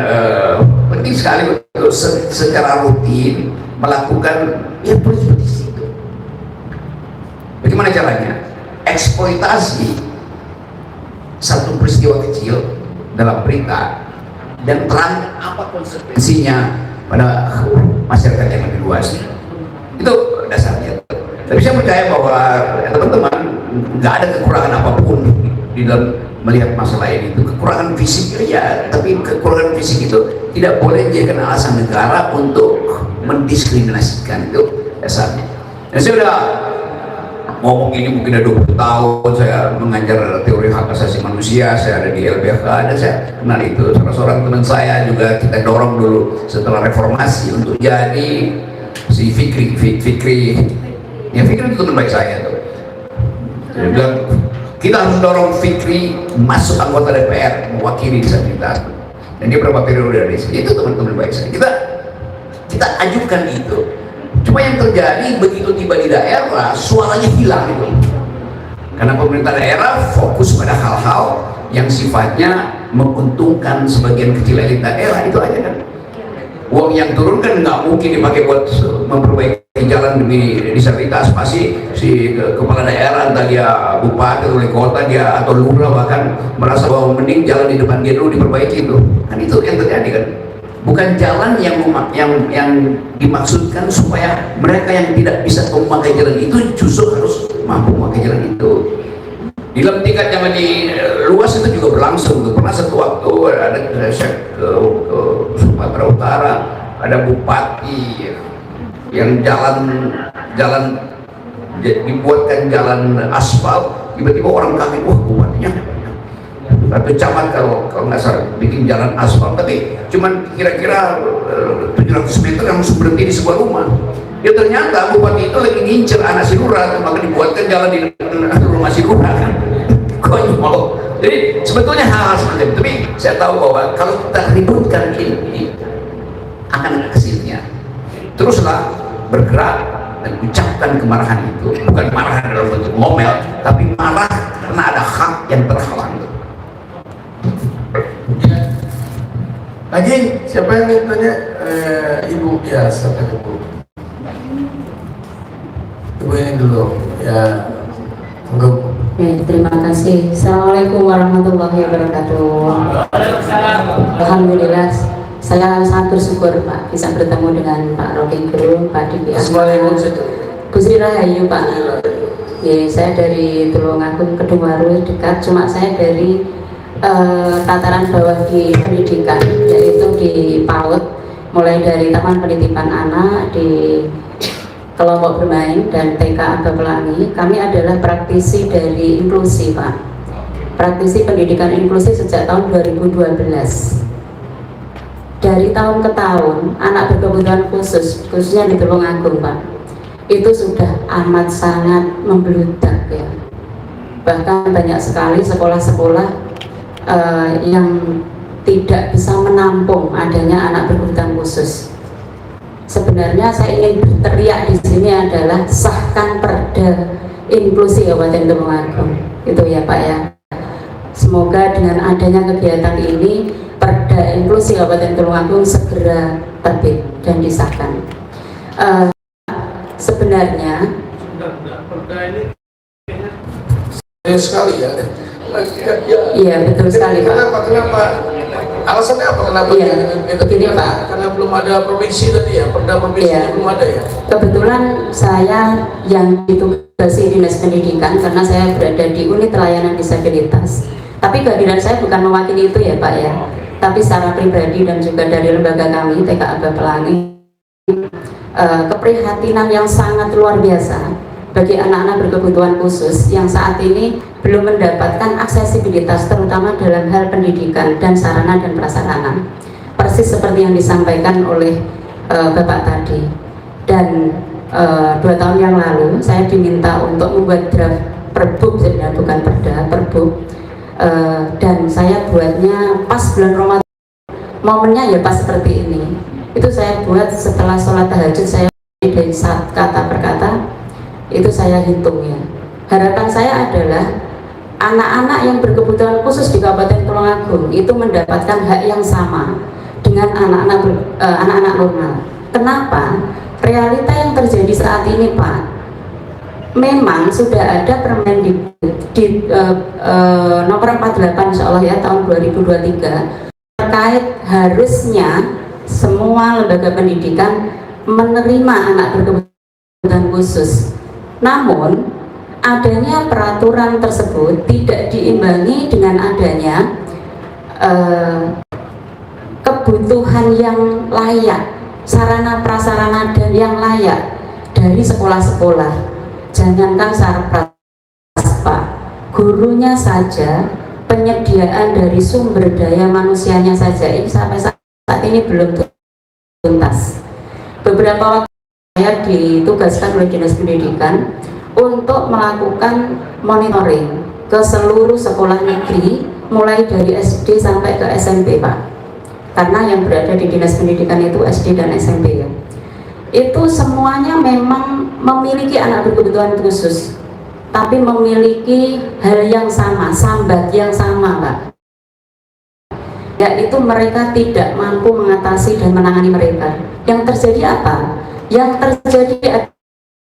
penting sekali untuk secara rutin melakukan ya seperti itu. Bagaimana caranya? Eksploitasi satu peristiwa kecil dalam berita dan terang apa konsekuensinya pada masyarakat yang lebih luas. Itu dasarnya. Tapi saya percaya bahwa teman-teman nggak ada kekurangan apapun di dalam melihat masalah ini. Itu kekurangan fisik ya, tapi kekurangan fisik itu tidak boleh dijadikan alasan negara untuk mendiskriminasikan. Itu dasarnya. Dan saya sudah ngomong ini mungkin ada 20 tahun saya mengajar teori hak asasi manusia, saya ada di LBH dan saya kenal itu. Salah seorang teman saya juga kita dorong dulu setelah reformasi untuk jadi si Fikri ya, Fikri itu teman baik saya tuh. Dia bilang kita harus dorong Fikri masuk anggota DPR mewakili disabilitas, dan dia berapa periode dari sini. Itu teman-teman baik saya, kita ajukan itu. Cuma yang terjadi begitu tiba di daerah suaranya hilang itu, karena pemerintah daerah fokus pada hal-hal yang sifatnya menguntungkan sebagian kecil elit daerah. Itu aja kan. Uang yang turun kan nggak mungkin dipakai buat memperbaiki jalan demi disabilitas. Pasti si kepala daerah, entah dia bupati atau wali kota dia atau lurah bahkan merasa bahwa mending jalan di depan dia dulu diperbaiki itu. Kan itu yang terjadi kan. Bukan jalan yang dimaksudkan supaya mereka yang tidak bisa memakai jalan itu justru harus mampu memakai jalan itu. Di dalam tingkat yang lebih luas itu juga berlangsung. Pernah satu waktu ada ke Sumatera Utara, ada bupati yang jalan dibuatkan jalan aspal, tiba-tiba orang kaget, wah bupatinya atau camat kalau nggak salah bikin jalan aspal, tapi cuman kira-kira 700 meter langsung berhenti di sebuah rumah. Ya ternyata bupati itu lagi ngincer anak si lurah, maka dibuatkan jalan di rumah si lurah. Konyol. Jadi sebetulnya hal-hal seperti itu, tapi saya tahu bahwa kalau kita ributkan ini akan ada hasilnya. Teruslah bergerak dan ucapkan kemarahan itu, bukan marah dalam bentuk ngomel, tapi marah karena ada hak yang terhalang. Lagi siapa yang ingin tanya? Ibu biasa kan ibu. Ibu ini dulu ya. Enggak. Terima kasih. Assalamualaikum warahmatullahi wabarakatuh. Alhamdulillah, saya sangat bersyukur Pak bisa bertemu dengan Pak Rocky Gerung, Pak Diki Bu Sri Rahayu Pak. Ya, saya dari Tulungagung Kedungwaru dekat, cuma saya dari tataran bawah di pendidikan, yaitu di PAUD, mulai dari Taman Penitipan Anak di kelompok bermain dan TK Aba Pelangi. Kami adalah praktisi dari inklusi Pak, praktisi pendidikan inklusi sejak tahun 2012. Dari tahun ke tahun anak berkebutuhan khusus, khususnya di Tulungagung Pak, itu sudah amat sangat membludak ya. Bahkan banyak sekali sekolah-sekolah yang tidak bisa menampung adanya anak berkebutuhan khusus. Sebenarnya saya ingin berteriak di sini adalah sahkan Perda Inklusi Kabupaten Tulungagung, itu ya Pak ya. Semoga dengan adanya kegiatan ini Perda Inklusi Kabupaten Tulungagung segera terbit dan disahkan. Sebenarnya sekali ya. Iya betul sekali Pak. Kenapa? Alasannya apa? Kenapa? Iya, begini Pak. Karena belum ada provinsi tadi ya, perda provinsi Iya. belum ada ya. Kebetulan saya yang ditugasi Dinas Pendidikan karena saya berada di unit layanan disabilitas. Tapi kehadiran saya bukan mewakili itu ya Pak ya. Tapi secara pribadi dan juga dari lembaga kami TK Aba Pelangi, keprihatinan yang sangat luar biasa bagi anak-anak berkebutuhan khusus yang saat ini belum mendapatkan aksesibilitas terutama dalam hal pendidikan dan sarana dan prasarana, persis seperti yang disampaikan oleh Bapak tadi. Dan 2 tahun yang lalu saya diminta untuk membuat draft perbuk, sebenarnya bukan perda, perbuk, dan saya buatnya pas bulan Ramadan, momennya ya pas seperti ini. Itu saya buat setelah sholat tahajud, saya dari kata per kata itu saya hitung ya. Harapan saya adalah anak-anak yang berkebutuhan khusus di Kabupaten Tulungagung itu mendapatkan hak yang sama dengan anak-anak normal. Kenapa? Realita yang terjadi saat ini Pak, memang sudah ada Permendikbud di nomor 48 insya Allah ya tahun 2023 terkait harusnya semua lembaga pendidikan menerima anak berkebutuhan khusus. Namun adanya peraturan tersebut tidak diimbangi dengan adanya kebutuhan yang layak, sarana prasarana dan yang layak dari sekolah-sekolah. Jangankan sarana Pak, gurunya saja, penyediaan dari sumber daya manusianya saja ini sampai saat ini belum tuntas. Beberapa waktu saya ditugaskan oleh Dinas Pendidikan untuk melakukan monitoring ke seluruh sekolah negeri mulai dari SD sampai ke SMP Pak, karena yang berada di Dinas Pendidikan itu SD dan SMP ya. Itu semuanya memang memiliki anak berkebutuhan khusus, tapi memiliki hal yang sama, sambat yang sama Pak, yaitu mereka tidak mampu mengatasi dan menangani mereka. Yang terjadi apa? Yang terjadi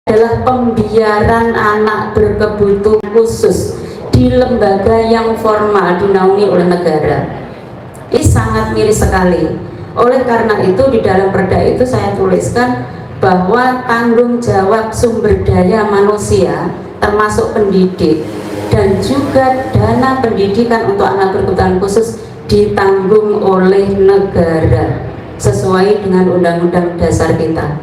adalah pembiaran anak berkebutuhan khusus di lembaga yang formal dinaungi oleh negara. Ini sangat miris sekali. Oleh karena itu di dalam perda itu saya tuliskan bahwa tanggung jawab sumber daya manusia termasuk pendidik dan juga dana pendidikan untuk anak berkebutuhan khusus ditanggung oleh negara sesuai dengan Undang-Undang Dasar kita.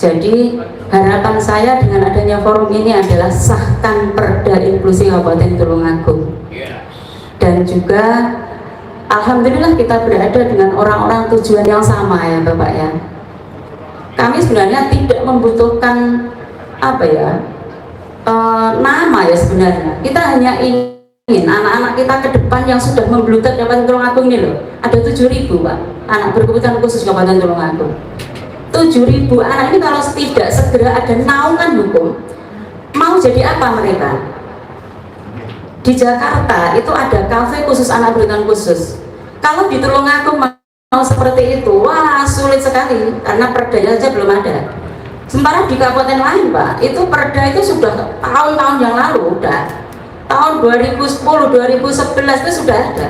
Jadi harapan saya dengan adanya forum ini adalah sahkan Perda Inklusi Kabupaten Tulungagung. Dan juga alhamdulillah kita berada dengan orang-orang tujuan yang sama ya Bapak ya. Kami sebenarnya tidak membutuhkan nama ya sebenarnya. Kita hanya ingin anak-anak kita ke depan yang sudah membludak Kabupaten Tulungagung ini loh. Ada 7.000 Pak anak berkebutuhan khusus Kabupaten Tulungagung. 7.000 anak ini kalau tidak segera ada naungan hukum, mau jadi apa mereka? Di Jakarta itu ada kafe khusus anak berkebutuhan khusus. Kalau di Tulungagung mau seperti itu, wah sulit sekali karena perdanya saja belum ada. Sementara di kabupaten lain Pak, itu perda itu sudah tahun-tahun yang lalu udah. Tahun 2010, 2011 itu sudah ada.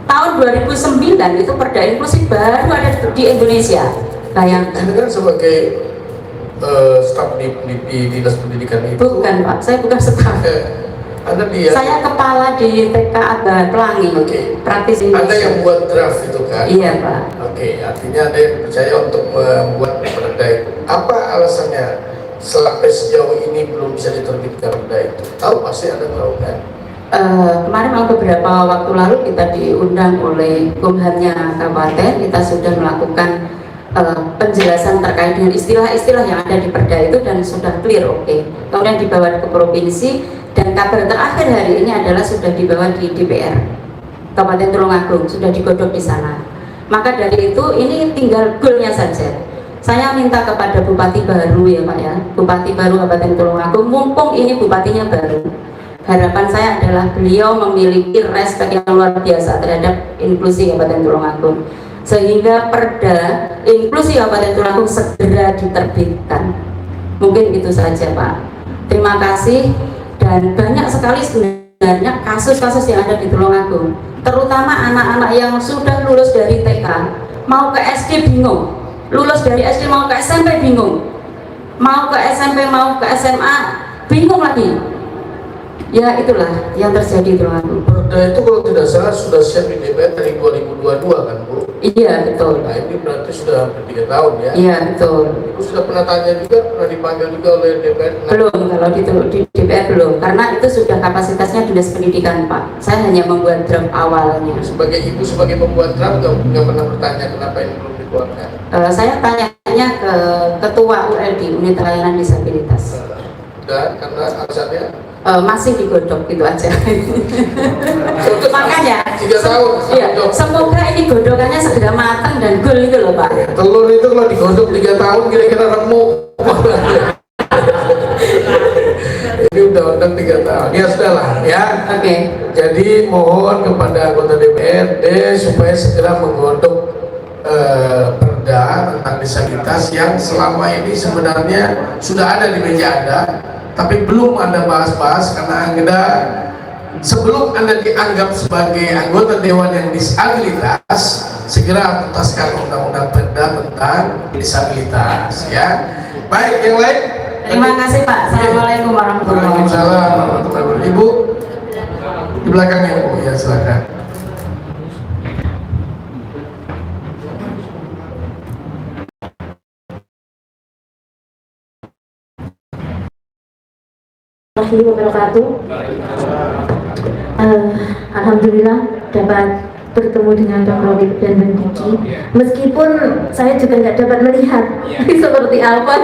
Tahun 2009 itu perda inklusi baru ada di Indonesia. Bayangkan. Ini kan sebagai staf di Dinas Pendidikan itu. Bukan Pak, saya bukan staf. Anda dia. Saya kepala di TK Aga Pelangi. Praktisi. Anda yang buat draft itu kan? Iya Pak. Oke, artinya Anda yang percaya untuk membuat perda itu. Apa alasannya sampai sejauh ini belum bisa diterbitkan perda itu? Tahu pasti Anda tahu kan? Kemarin beberapa waktu lalu kita diundang oleh Kumhamnya Kabupaten, kita sudah melakukan penjelasan terkait dengan istilah-istilah yang ada di perda itu dan sudah clear, oke. Kemudian dibawa ke provinsi dan kabar terakhir hari ini adalah sudah dibawa di DPR Kabupaten Tulungagung, sudah digodok di sana. Maka dari itu ini tinggal goalnya saja. Saya minta kepada Bupati baru ya Pak ya, Bupati baru Kabupaten Tulungagung, mumpung ini bupatinya baru. Harapan saya adalah beliau memiliki respek yang luar biasa terhadap inklusi Kabupaten Tulungagung, sehingga perda inklusi Kabupaten Tulungagung segera diterbitkan. Mungkin itu saja Pak. Terima kasih. Dan banyak sekali sebenarnya kasus-kasus yang ada di Tulungagung, terutama anak-anak yang sudah lulus dari TK mau ke SD bingung, lulus dari SD mau ke SMP bingung, mau ke SMP mau ke SMA bingung lagi. Ya itulah yang terjadi di Tulungagung. Perda itu kalau tidak salah sudah siap di DPR dari 2022 kan Bu? Iya betul. Nah ini berarti sudah hampir 3 tahun ya? Iya betul. Ibu sudah pernah tanya juga, pernah dipanggil juga oleh DPR? Belum, kalau di DPR belum, karena itu sudah kapasitasnya Dinas Pendidikan Pak. Saya hanya membuat draft awalnya. Sebagai ibu, sebagai pembuat draft nggak pernah bertanya kenapa ini belum dikeluarkan? Saya tanya ke Ketua ULD, Unit Layanan Disabilitas. Dan karena alasannya masih digodok gitu aja. Makanya 3 tahun. iya, semoga ini godokannya segera matang dan gol itu loh Pak. Telur itu kalau digodok 3 tahun kira-kira remuk. Ini undang-undang 3 tahun. Ya sudahlah ya. Oke. Jadi mohon kepada anggota DPRD supaya segera menggodok perda tentang disabilitas yang selama ini sebenarnya sudah ada di meja Anda, tapi belum Anda bahas-bahas karena Anda sebelum Anda dianggap sebagai anggota Dewan yang disabilitas, segera tuntaskan undang-undang perda tentang disabilitas ya. Baik, yang lain? Terima kasih Pak. Assalamualaikum warahmatullahi wabarakatuh. Waalaikumsalam warahmatullahi wabarakatuh. Ibu di belakangnya Bu, ya silakan. Wabarakatuh. Alhamdulillah dapat bertemu dengan Pak Robi dan Bang Diki. Meskipun saya juga nggak dapat melihat seperti apa,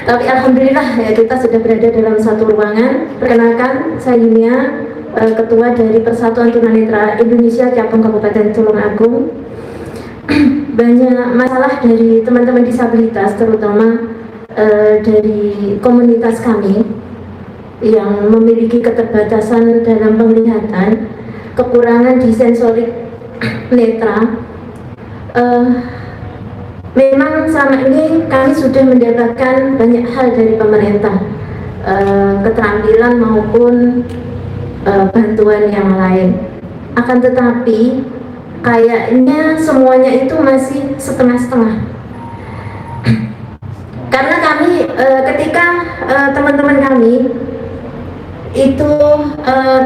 tapi alhamdulillah ya kita sudah berada dalam satu ruangan. Perkenalkan, saya Yunia, Ketua dari Persatuan Tunanetra Indonesia Cabang Kabupaten Tulungagung. Banyak masalah dari teman-teman disabilitas, terutama dari komunitas kami yang memiliki keterbatasan dalam penglihatan, kekurangan di sensorik netra. Memang selama ini kami sudah mendapatkan banyak hal dari pemerintah, keterampilan maupun bantuan yang lain. Akan tetapi kayaknya semuanya itu masih setengah-setengah. Karena kami ketika teman-teman kami itu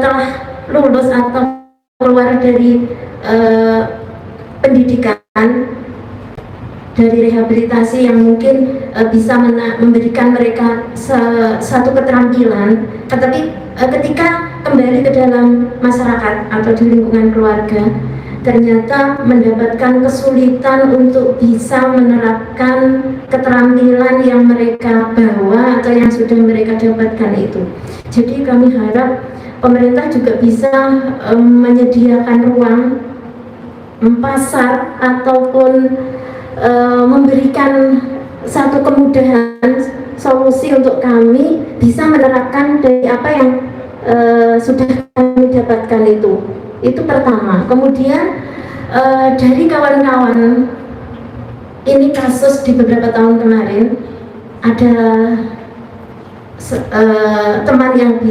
telah lulus atau keluar dari pendidikan dari rehabilitasi yang mungkin bisa memberikan mereka satu keterampilan, tetapi ketika kembali ke dalam masyarakat atau di lingkungan keluarga ternyata mendapatkan kesulitan untuk bisa menerapkan keterampilan yang mereka bawa atau yang sudah mereka dapatkan itu. Jadi kami harap pemerintah juga bisa menyediakan ruang pasar ataupun memberikan satu kemudahan solusi untuk kami bisa menerapkan dari apa yang sudah kami dapatkan itu pertama. Kemudian dari kawan-kawan, ini kasus di beberapa tahun kemarin ada teman yang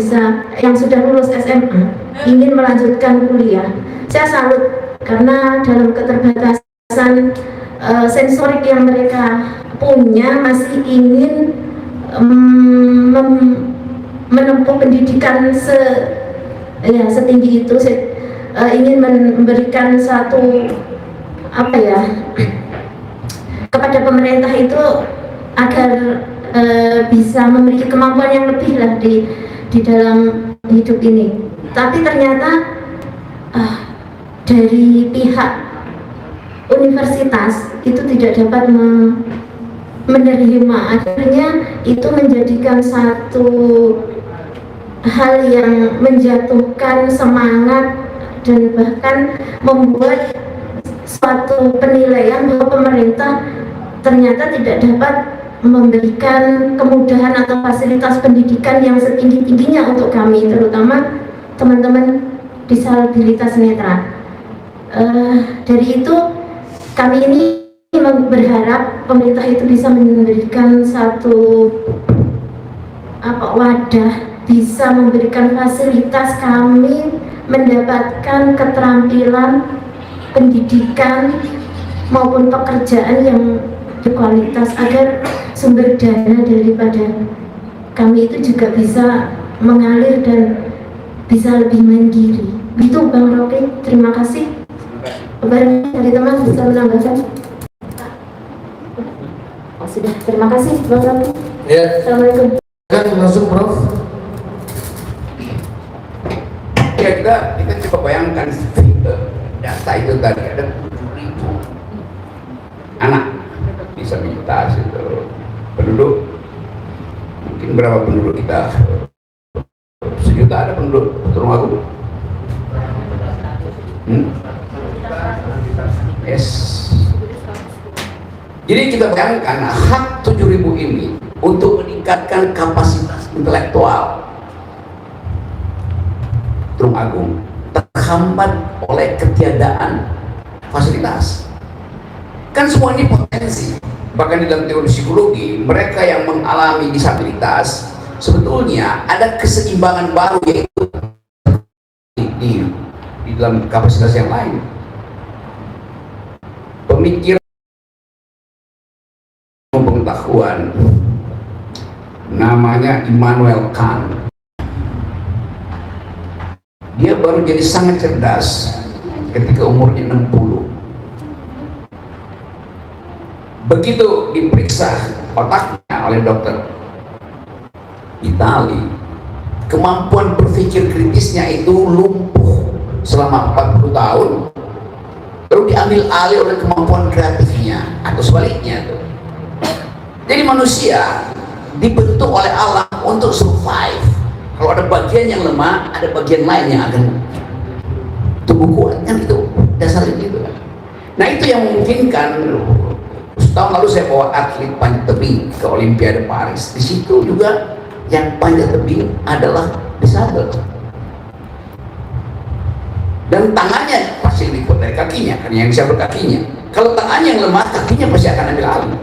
sudah lulus SMA ingin melanjutkan kuliah. Saya salut karena dalam keterbatasan sensorik yang mereka punya masih ingin menempuh pendidikan setinggi itu, ingin memberikan satu kepada pemerintah itu agar bisa memiliki kemampuan yang lebih lah di dalam hidup ini. Tapi ternyata dari pihak universitas itu tidak dapat menerima. Akhirnya itu menjadikan satu hal yang menjatuhkan semangat dan bahkan membuat suatu penilaian bahwa pemerintah ternyata tidak dapat memberikan kemudahan atau fasilitas pendidikan yang setinggi-tingginya untuk kami, terutama teman-teman disabilitas netra. Dari itu kami ini berharap pemerintah itu bisa memberikan satu wadah, bisa memberikan fasilitas kami mendapatkan keterampilan pendidikan maupun pekerjaan yang berkualitas agar sumber dana daripada kami itu juga bisa mengalir dan bisa lebih mandiri. Gitu Bang Rocky, terima kasih. Barangkali dari teman bisa menambahkan. Oh, sudah, terima kasih Bang Rocky. Ya. Assalamualaikum. Kan langsung Prof. Ya, kita coba bayangkan data itu tadi ada 7.000 anak disabilitas itu penduduk, mungkin berapa penduduk kita? 1 juta ada penduduk Tulungagung. Yes. Jadi kita bayangkan hak 7.000 ini untuk meningkatkan kapasitas intelektual Tulungagung terhambat oleh ketiadaan fasilitas. Kan semua ini potensi. Bahkan di dalam teori psikologi, mereka yang mengalami disabilitas sebetulnya ada keseimbangan baru, yaitu di dalam kapasitas yang lain. Pemikiran pengetahuan namanya Immanuel Kant. Dia baru jadi sangat cerdas ketika umurnya 60. Begitu diperiksa otaknya oleh dokter Itali, kemampuan berpikir kritisnya itu lumpuh selama 40 tahun, lalu diambil alih oleh kemampuan kreatifnya atau sebaliknya tuh. Jadi manusia dibentuk oleh Allah untuk survive. Kalau ada bagian yang lemah, ada bagian lain yang akan tumbuh kuat, kan itu dasarnya gitu kan. Nah itu yang memungkinkan. Tahun lalu saya bawa atlet panjat tebing ke Olimpiade Paris. Di situ juga yang panjat tebing adalah disabel. Dan tangannya pasti liput dari kakinya, kan yang disabel kakinya. Kalau tangannya yang lemah, kakinya pasti akan ambil alih.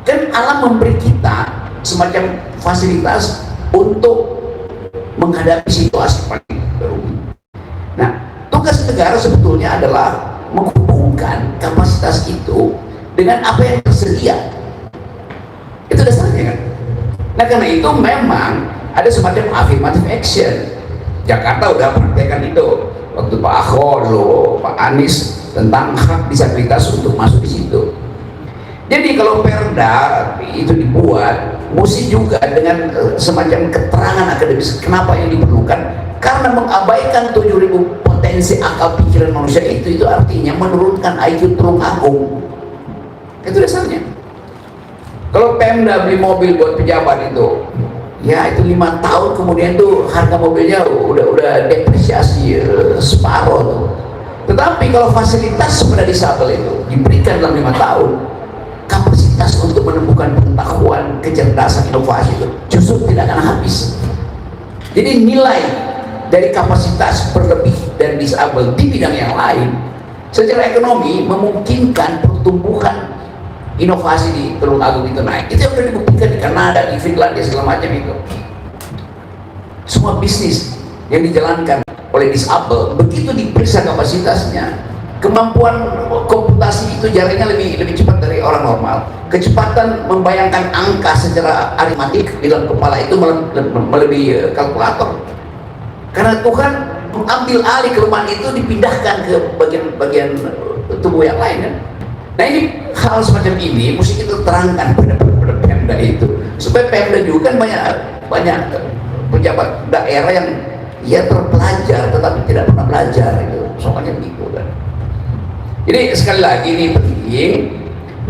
Kan alam memberi kita semacam fasilitas untuk menghadapi situasi paling rumit. Nah, tugas negara sebetulnya adalah menghubungkan kapasitas itu dengan apa yang tersedia. Itu dasarnya kan. Nah, karena itu memang ada semacam affirmative action. Jakarta udah praktekkan itu waktu Pak Ahok, Pak Anies tentang hak disabilitas untuk masuk di situ. Jadi kalau perda itu dibuat, mesti juga dengan semacam keterangan akademis kenapa yang diperlukan, karena mengabaikan 7.000 potensi akal pikiran manusia itu artinya menurunkan IQ Tulungagung. Itu dasarnya. Kalau Pemda beli mobil buat pejabat itu, ya itu 5 tahun kemudian tuh harga mobilnya udah depresiasi separuh tuh. Tetapi kalau fasilitas kepada disabel itu diberikan dalam 5 tahun, kapasitas untuk menemukan pengetahuan, kecerdasan, inovasi itu justru tidak akan habis. Jadi nilai dari kapasitas berlebih dan disabel di bidang yang lain secara ekonomi memungkinkan pertumbuhan inovasi di Tulungagung itu naik. Itu yang sudah dibuktikan di Kanada, di Finlandia, segala macam itu. Semua bisnis yang dijalankan oleh disabel begitu diperiksa kapasitasnya, kemampuan komputasi itu jaringan lebih cepat dari orang normal, kecepatan membayangkan angka secara aritmatik di dalam kepala itu melebihi kalkulator, karena Tuhan mengambil alih kelemahan itu dipindahkan ke bagian tubuh yang lain kan? Nah ini hal semacam ini mesti kita terangkan pada Pemda itu, supaya Pemda juga kan banyak pejabat daerah yang ya terpelajar tetapi tidak pernah belajar itu, soalnya begitu kan. Jadi sekali lagi ini penting,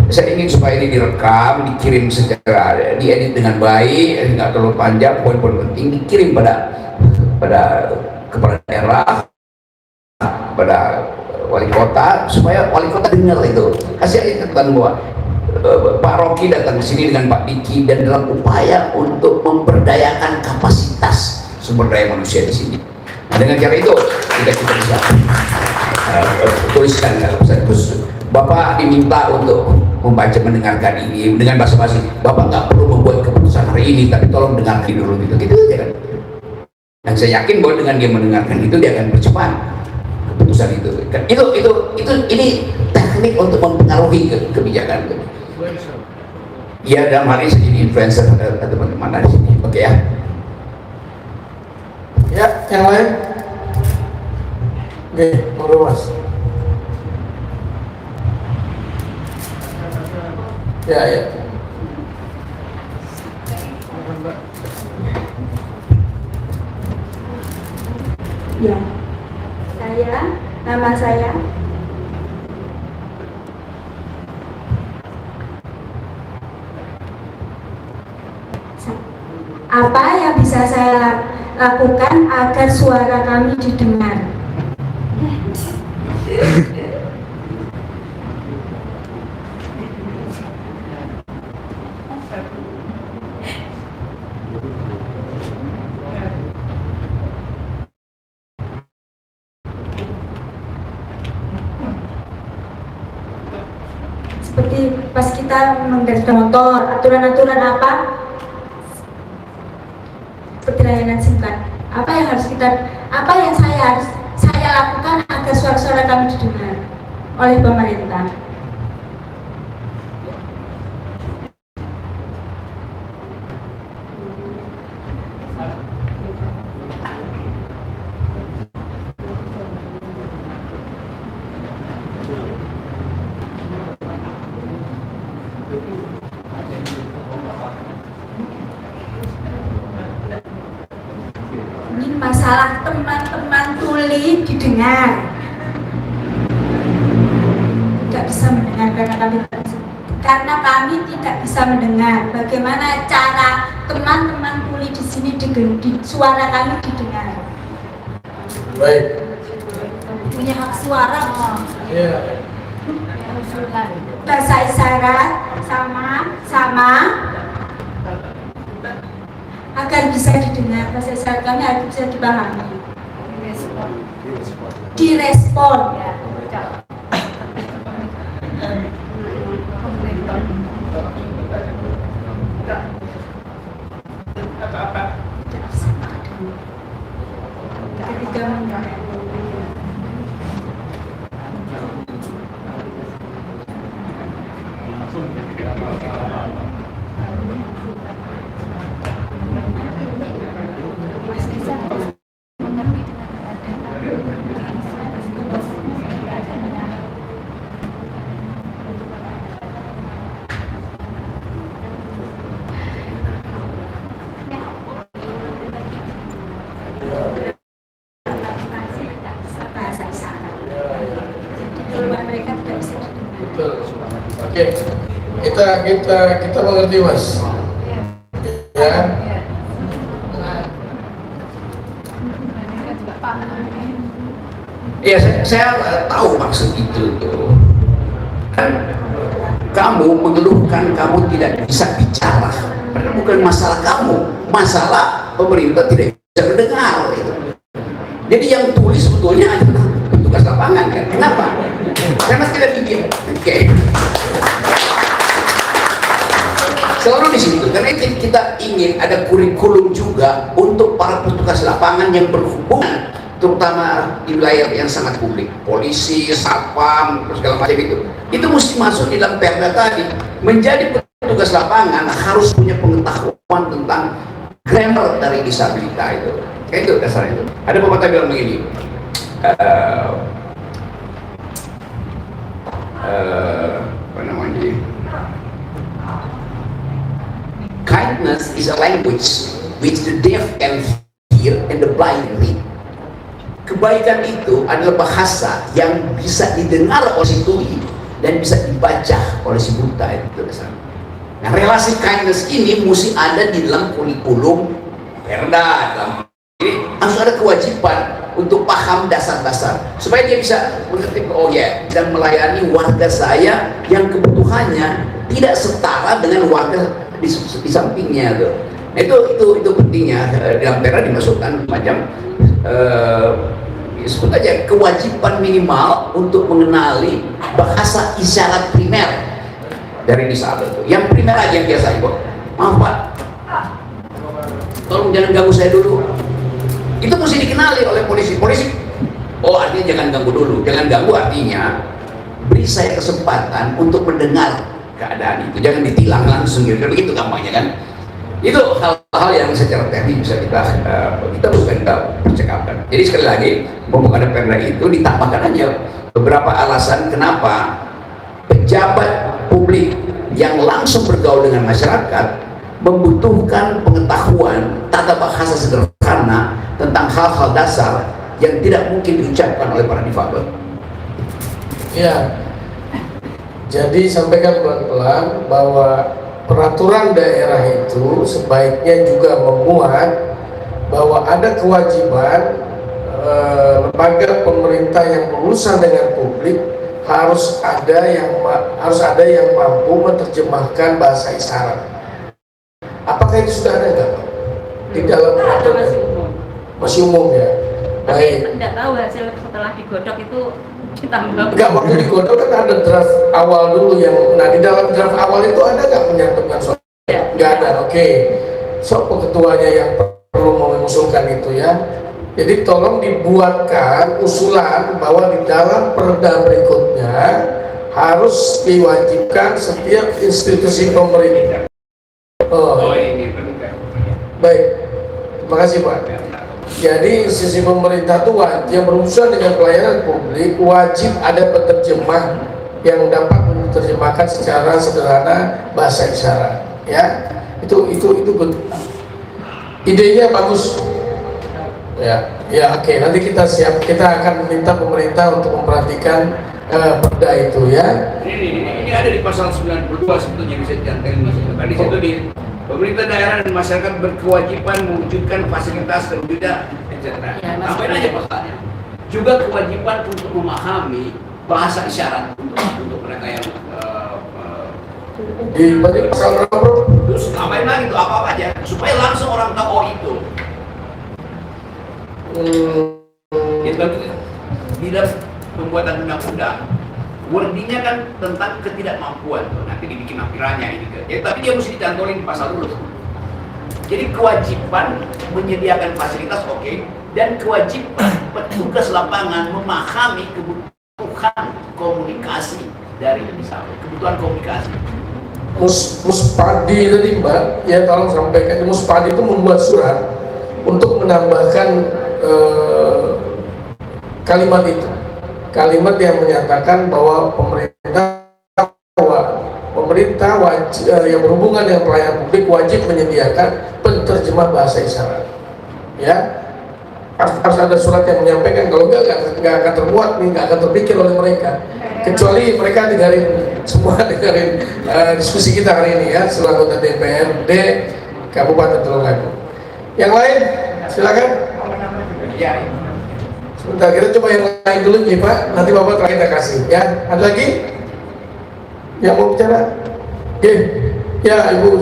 saya ingin supaya ini direkam, dikirim secara diedit dengan baik, nggak terlalu panjang, poin-poin penting dikirim pada kepala daerah, pada wali kota, supaya wali kota dengar itu. Kasih aja catatan bahwa Pak Rocky datang ke sini dengan Pak Diki dan dalam upaya untuk memberdayakan kapasitas sumber daya manusia di sini. Dengan cara itu kita bisa tuliskan pesan khusus. Bapak diminta untuk membaca, mendengarkan ini dengan bahasa basi. Bapak nggak perlu membuat keputusan hari ini, tapi tolong dengarkan dulu gitu aja kan. Dan saya yakin bahwa dengan dia mendengarkan itu dia akan percepat keputusan itu. Kan ini teknik untuk mempengaruhi kebijakan. Ya dalam hal ini saya jadi influencer ada teman-teman di sini. Oke ya. Ya, yang lain? Oke, monggo Mas. Ya. Ya, nama saya apa yang bisa saya lakukan agar suara kami didengar? Seperti pas kita mengendarai motor, aturan-aturan apa seperti layanan singkat, apa yang saya lakukan agar suara-suara kami didengar oleh pemerintah? Ini masalah teman-teman tuli didengar, tidak bisa mendengar karena kami tidak bisa mendengar. Bagaimana cara teman-teman tuli di sini suara kami didengar? Baik. Punya hak suara kok. Ya. Bahasa isyarat sama agar bisa didengar. Bahasa isyarat kami harus bisa dipahami, direspon. Ketika kita mengerti Mas. Ya. Ya, saya tahu maksud itu tuh. Kan kamu mengeluhkan kamu tidak bisa bicara. Padahal bukan masalah kamu, masalah pemerintah tidak bisa mendengar. Gitu. Jadi yang tulis sebetulnya adalah petugas lapangan kan. Kenapa? Karena tidak bikin. Oke. Selalu di situ. Karena kita ingin ada kurikulum juga untuk para petugas lapangan yang berhubungan, terutama di wilayah yang sangat publik, polisi, satpam, segala macam itu mesti masuk di dalam perda tadi. Menjadi petugas lapangan harus punya pengetahuan tentang grammar dari disabilitas itu. Kayak itu dasarnya itu. Ada pepatah bilang begini, apa namanya? Kindness is a language which the deaf can hear and the blind read. Kebaikan itu adalah bahasa yang bisa didengar oleh si tuli dan bisa dibaca oleh si buta. Itu dasarnya. Nah, relasi kindness ini mesti ada di dalam kurikulum perda. Jadi harus ada kewajiban untuk paham dasar-dasar supaya dia bisa mengerti, oh ya, dan melayani warga saya yang kebutuhannya tidak setara dengan warga di sampingnya tuh. Nah, itu pentingnya dalam perda dimasukkan macam sebut aja kewajiban minimal untuk mengenali bahasa isyarat primer dari disabel itu. Yang primer aja yang biasa Ibu. Maaf Pak, tolong jangan ganggu saya dulu. Itu mesti dikenali oleh polisi. Oh artinya jangan ganggu dulu. Jangan ganggu artinya beri saya kesempatan untuk mendengar keadaan itu. Jangan ditilang langsung gitu. Begitu gampangnya kan. Itu hal-hal yang secara teknis bisa kita percakapkan. Jadi sekali lagi, mumpung ada perda itu ditambahkan aja beberapa alasan kenapa pejabat publik yang langsung bergaul dengan masyarakat membutuhkan pengetahuan tata bahasa sederhana tentang hal-hal dasar yang tidak mungkin diucapkan oleh para difabel. Ya, jadi sampaikan pelan-pelan bahwa peraturan daerah itu sebaiknya juga memuat bahwa ada kewajiban lembaga pemerintah yang berurusan dengan publik harus ada yang mampu menerjemahkan bahasa isyarat. Apakah itu sudah ada nggak di dalam peraturan? Masih umum ya. Baik. Tidak tahu hasil setelah digodok itu ditambah. Enggak, waktu digodok kan ada draft awal dulu yang, nah di dalam draft awal itu ada nggak menyatukan soal? Nggak ada, oke. So ketuanya yang perlu mengusulkan itu ya. Jadi tolong dibuatkan usulan bahwa di dalam perda berikutnya harus diwajibkan setiap institusi pemerintah. Oh ini baik, terima kasih Pak. Jadi institusi pemerintah itu yang berurusan dengan pelayanan publik wajib ada penerjemah yang dapat menerjemahkan secara sederhana bahasa isyarat. Ya, itu idenya bagus. Ya oke. Nanti kita akan minta pemerintah untuk memperhatikan perda itu ya. Ini ada di pasal 92 sebetulnya bisa diantarkan masyarakat. Di situ di pemerintah daerah dan masyarakat berkewajiban mewujudkan fasilitas terwujudnya, etc. Tambahin aja pasalnya. Juga kewajiban untuk memahami bahasa isyarat untuk mereka yang di pasal berapa? terus tambahin lagi itu apa aja supaya langsung orang tahu oh itu. Itu di dalam pembuatan undang-undang wordingnya kan tentang ketidakmampuan tuh, nanti dibikin lampirannya ini ya, tapi dia mesti dicantolin di pasal dulu. Jadi kewajiban menyediakan fasilitas oke, dan kewajiban petugas lapangan memahami kebutuhan komunikasi dari disabel, kebutuhan komunikasi. Muspadi tadi Mbak, ya tolong sampaikan. Muspadi itu membuat surat untuk menambahkan kalimat itu. Kalimat yang menyatakan bahwa pemerintah wajib, yang berhubungan dengan pelayanan publik wajib menyediakan penterjemah bahasa isyarat. Ya, harus ada surat yang menyampaikan. Kalau nggak akan terbuat nih, nggak akan terpikir oleh mereka. kecuali mereka dengerin semua dengerin diskusi kita hari ini ya selaku anggota DPRD Kabupaten Tulungagung. Yang lain silakan. Sebentar kita coba yang lain dulu nih Pak, nanti Bapak terakhir kita kasih ya. Ada lagi yang mau bicara? Oke, ya Ibu.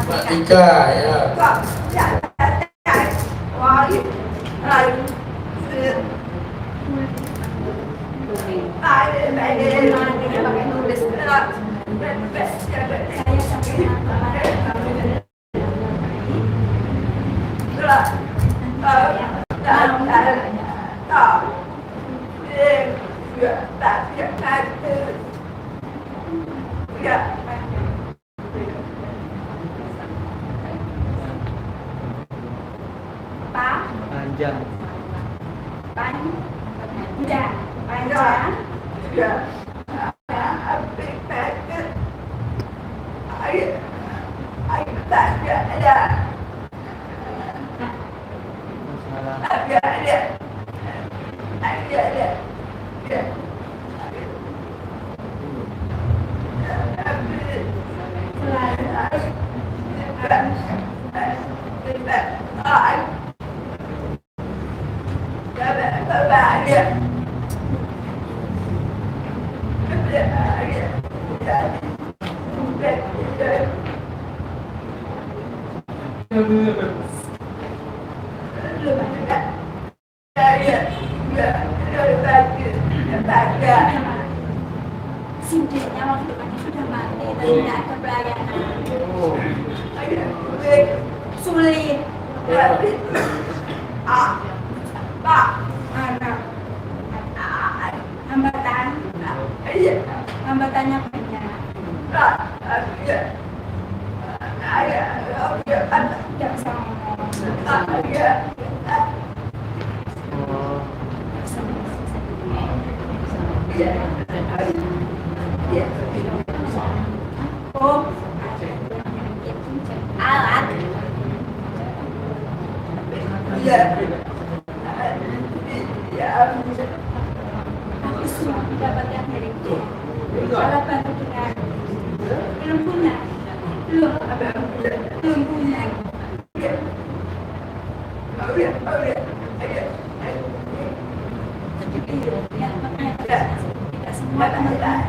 Mbak Tika ya. Panjang. Sindiknya waktu itu sudah mati dan tidak ada pelayanan. Sulit. Hambatannya banyak. Tidak bisa ngomong. Oh, alat. Aku semua dapat yang dari itu. Alat bantu dengan belum punya. Tidak semua tidak banyak.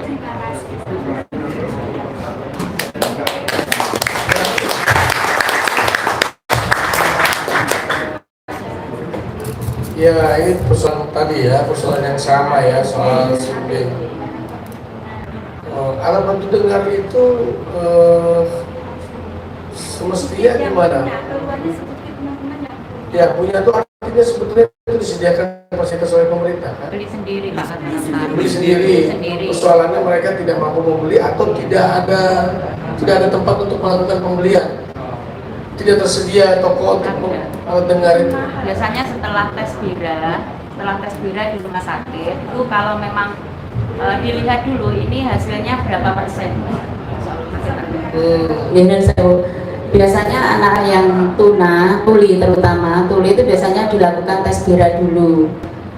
Terima kasih. Ya ini persoalan tadi ya, persoalan yang sama ya soal suntik. Alat bantu dengar itu semestinya di mana? Ya punya tuh artinya sebetulnya itu disediakan fasilitas oleh pemerintah kan? Beli sendiri Pak. Beli sendiri. Persoalannya mereka tidak mampu membeli atau tidak ada tempat untuk melakukan pembelian. Tidak tersedia toko untuk alat dengar itu. Biasanya setelah tes bira di rumah sakit itu kalau memang dilihat dulu ini hasilnya berapa persen. Biasanya anak yang tuli terutama tuli itu biasanya dilakukan tes bira dulu.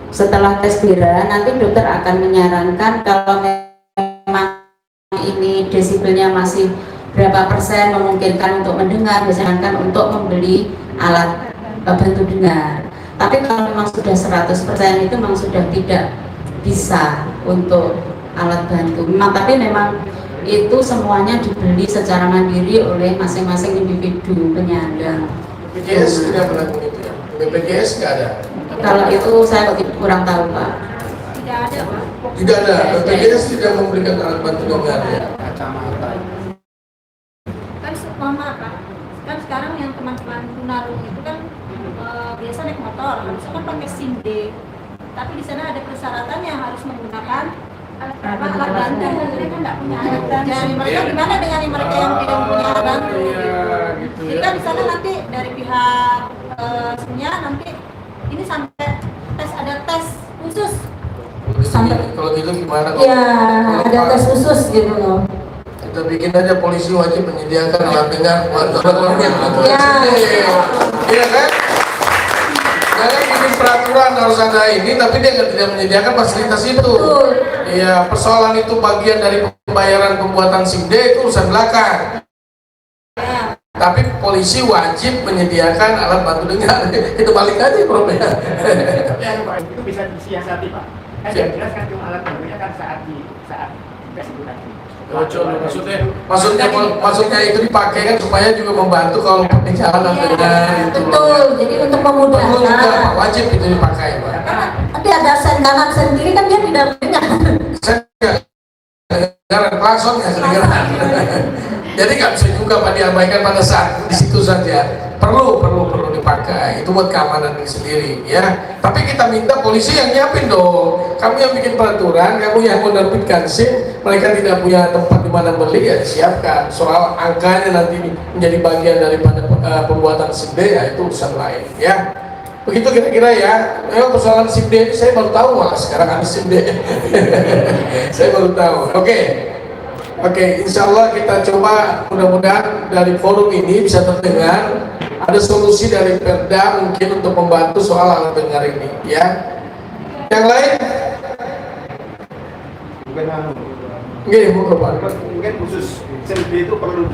Setelah tes bira nanti dokter akan menyarankan kalau memang ini desibelnya masih berapa persen memungkinkan untuk mendengar, biasanya kan untuk membeli alat bantu dengar. Tapi kalau memang sudah 100% itu memang sudah tidak bisa untuk alat bantu. Tapi memang itu semuanya dibeli secara mandiri oleh masing-masing individu penyandang. BPJS tidak melakukan itu ya? BPJS nggak ada? Kalau itu saya kurang tahu Pak. Tidak ada Pak. Tidak ada, BPJS tidak memberikan alat bantu dengar ya? Kacamata. yang teman-teman tunarungu itu kan biasa naik motor, harusnya kan pakai SIM D. Tapi di sana ada persyaratan yang harus menggunakan alat bantu. Mereka nggak punya alat bantu. Jadi mereka gimana dengan mereka yang tidak punya alat bantu? Gitu Jadi kan di sana nanti dari pihak SIM-nya nanti ini sampai ada tes khusus. Kalau gitu gimana? Ya, ada tes khusus gitu loh. Kita bikin aja polisi wajib menyediakan alat dengar buat orang-orang yang Ya. Iya kan? Jangan bikin peraturan harus ada ini, tapi dia tidak menyediakan fasilitas itu. Betul. Iya, persoalan itu bagian dari pembayaran pembuatan SIM D itu urusan belakang. Tapi polisi wajib menyediakan alat bantu dengar. Itu balik aja problemnya. Ya, Pak, itu bisa disiasati, Pak. Kan yang jelas kan cuma alat bantunya kan saat tes itu tadi. Maksudnya itu dipakai kan supaya juga membantu kalau perjalanan dengar itu. Betul, jadi untuk memudahkan. Wajib itu dipakai, Pak. Tapi ada sen kanan sendiri kan dia tidak dengar. Saya dengar klakson nggak kedengeran. Jadi nggak bisa juga Pak diabaikan pada saat di situ saja. Perlu dipakai. Itu buat keamanan sendiri, ya. Tapi kita minta polisi yang nyiapin dong. Kamu yang bikin peraturan, kamu yang menerbitkan SIM, mereka tidak punya tempat di mana beli, ya siapkan. Soal angkanya nanti menjadi bagian daripada pembuatan SIM D, ya itu urusan lain, ya. Begitu kira-kira ya. Memang persoalan SIM D saya baru tahu malah sekarang ada SIM D. Saya baru tahu. Oke, insya Allah kita coba mudah-mudahan dari forum ini bisa terdengar ada solusi dari Perda mungkin untuk membantu soal alat dengar ini, ya. Yang lain? Mungkin khusus SIM D itu perlu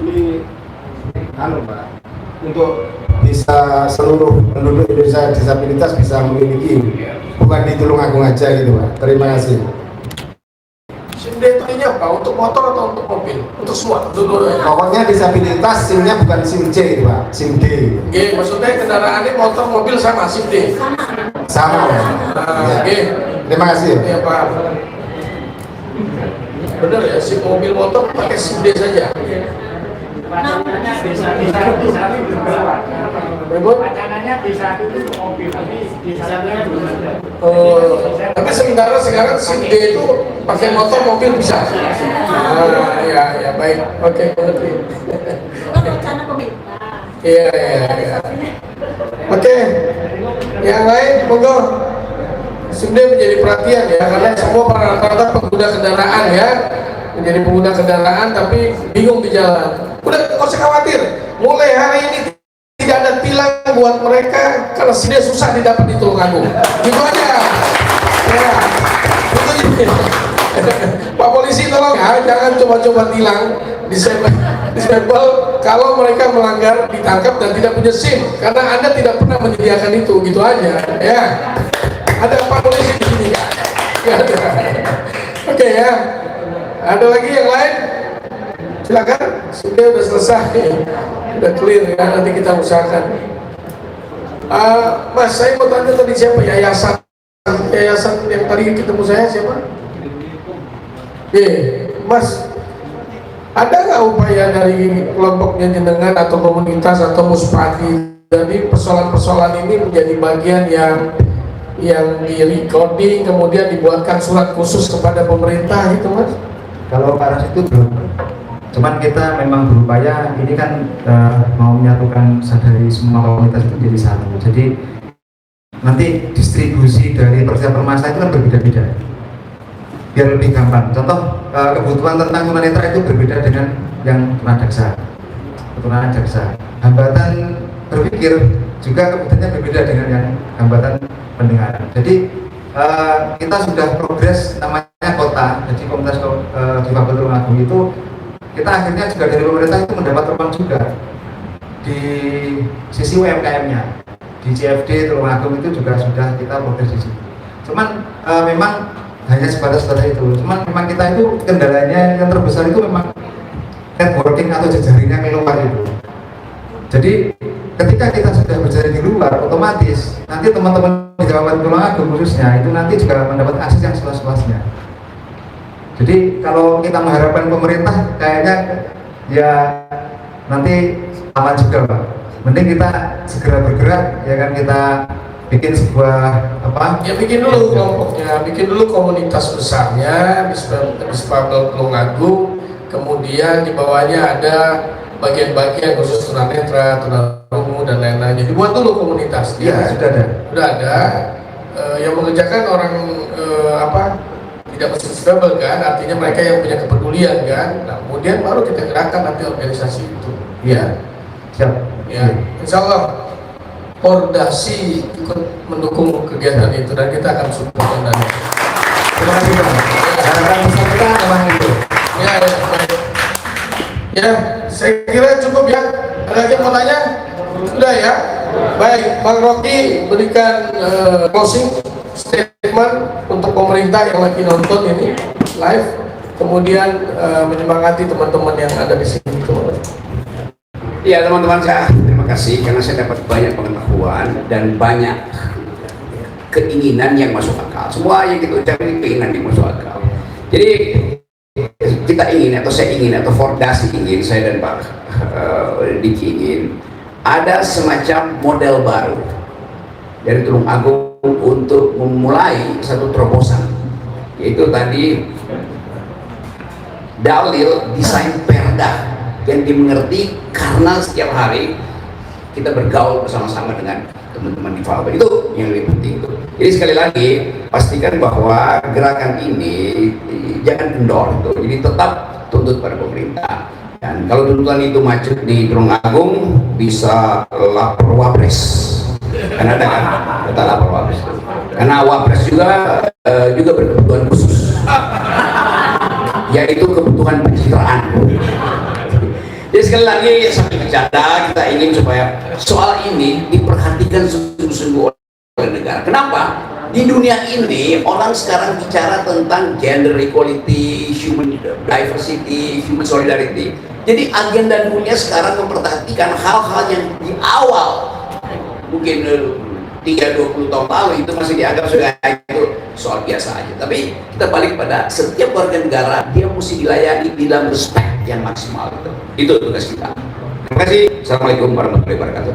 Pak, untuk bisa seluruh penduduk Indonesia disabilitas bisa memiliki, bukan di Tulungagung aja gitu Pak. Terima kasih. SIM D itu ini apa? Untuk motor atau untuk mobil? Untuk semua? Pokoknya disabilitas SIM-nya bukan SIM C itu Pak, SIM D. Iya, maksudnya kendaraan ini motor, mobil sama SIM D. Sama ya. Oke. Terima kasih. Ya Pak. Benar ya, SIM mobil motor pakai SIM D saja. Wacananya bisa itu mobil, tapi bisa Tapi sementara sekarang SIM D itu pakai motor mobil bisa. Ya baik. Oke, mengerti. Iya. Oke. Yang lain monggo. SIM D menjadi perhatian ya, karena semua para rata-rata pengguna kendaraan ya, menjadi pengguna kendaraan tapi bingung di jalan. Udah, nggak usah khawatir. Mulai hari ini tidak ada tilang buat mereka karena SIM D susah didapat di Tulungagung. Gitu aja. Ya. Itu Pak Polisi tolong ya, jangan coba-coba tilang disable kalau mereka melanggar ditangkap dan tidak punya SIM karena Anda tidak pernah menyediakan itu, gitu aja ya. Ada Pak Polisi di sini ya? Nggak ada. Oke ya. Ada lagi yang lain? Silakan. Sudah selesai, udah clear ya. Nanti kita usahakan. Mas, saya mau tanya tadi siapa yayasan yang tadi ketemu saya siapa? Mas, ada nggak upaya dari kelompoknya jenengan atau komunitas atau muspati jadi persoalan-persoalan ini menjadi bagian yang di recording kemudian dibuatkan surat khusus kepada pemerintah itu Mas? Kalau ke arah situ belum. Cuman kita memang berupaya ini kan mau menyatukan dari semua komunitas itu jadi satu. Jadi nanti distribusi dari permasalahan itu kan berbeda-beda. Biar lebih gampang. Contoh kebutuhan tentang tunanetra itu berbeda dengan yang tunadaksa. Keturunan jaksa. Hambatan berpikir juga kebutuhannya berbeda dengan yang hambatan pendengaran. Jadi kita sudah progres namanya kota. Jadi komunitas difabel Tulungagung itu kita akhirnya juga dari pemerintah itu mendapat ruang juga di sisi UMKM-nya. Di CFD Tulungagung itu juga sudah kita progres di situ. Cuman memang hanya sebatas itu. Cuman memang kita itu kendalanya yang terbesar itu memang networking atau jejaringnya keluar itu. Jadi ketika kita sudah berjalan di luar, otomatis nanti teman-teman di Jawa Tulungagung khususnya itu nanti juga mendapat akses yang seluas-luasnya. Jadi kalau kita mengharapkan pemerintah kayaknya ya nanti lama juga Pak. Penting kita segera bergerak, ya kan, kita bikin sebuah apa? Ya bikin dulu kelompoknya, bikin dulu komunitas besarnya di Difabel Tulungagung, kemudian di bawahnya ada bagian-bagian khusus tunanetra, tunarungu dan lain-lainnya. Dibuat dulu komunitas. Ya, sudah ada. Sudah ada. Yang mengerjakan orang tidak mesti difabel kan, artinya mereka yang punya kepedulian kan. Nah, kemudian baru kita gerakkan nanti organisasi itu. Ya. Siap. Ya, insya Allah Pordasi ikut mendukung kegiatan itu dan kita akan support dan Terima kasih Bang. Harapan besar kita memang itu. ya, baik. Ya, saya kira cukup ya. Ada lagi yang mau tanya? Sudah ya. Baik, Bang Rocky berikan closing statement untuk pemerintah yang lagi nonton ini live, kemudian menyemangati teman-teman yang ada di sini. Ya teman-teman, saya terima kasih karena saya dapat banyak pengetahuan dan banyak keinginan yang masuk akal. Semua yang kita ucapkan ini keinginan yang masuk akal. Jadi kita ingin, atau saya ingin, atau Fordasi ingin, saya dan Pak Diki ingin ada semacam model baru dari Tulungagung untuk memulai satu terobosan, yaitu tadi dalil desain perda yang dimengerti karena setiap hari kita bergaul bersama-sama dengan teman-teman difabel. Itu yang lebih penting itu. Jadi sekali lagi pastikan bahwa gerakan ini jangan kendor itu. Jadi tetap tuntut pada pemerintah. Dan kalau tuntutan itu macet di Tulungagung bisa lapor wapres. Karena ada kan kita lapor wapres. Karena wapres juga berkebutuhan khusus, yaitu kebutuhan pencitraan. Jadi sekali lagi sambil bercanda, kita ingin supaya soal ini diperhatikan sungguh-sungguh oleh negara. Kenapa? Di dunia ini orang sekarang bicara tentang gender equality, human diversity, human solidarity. Jadi agenda dunia sekarang memperhatikan hal-hal yang di awal mungkin 30-20 tahun lalu itu masih dianggap sudah itu soal biasa aja. Tapi kita balik pada setiap warga negara dia mesti dilayani dalam respect yang maksimal. Itu tugas kita. Terima kasih. Assalamualaikum warahmatullahi wabarakatuh.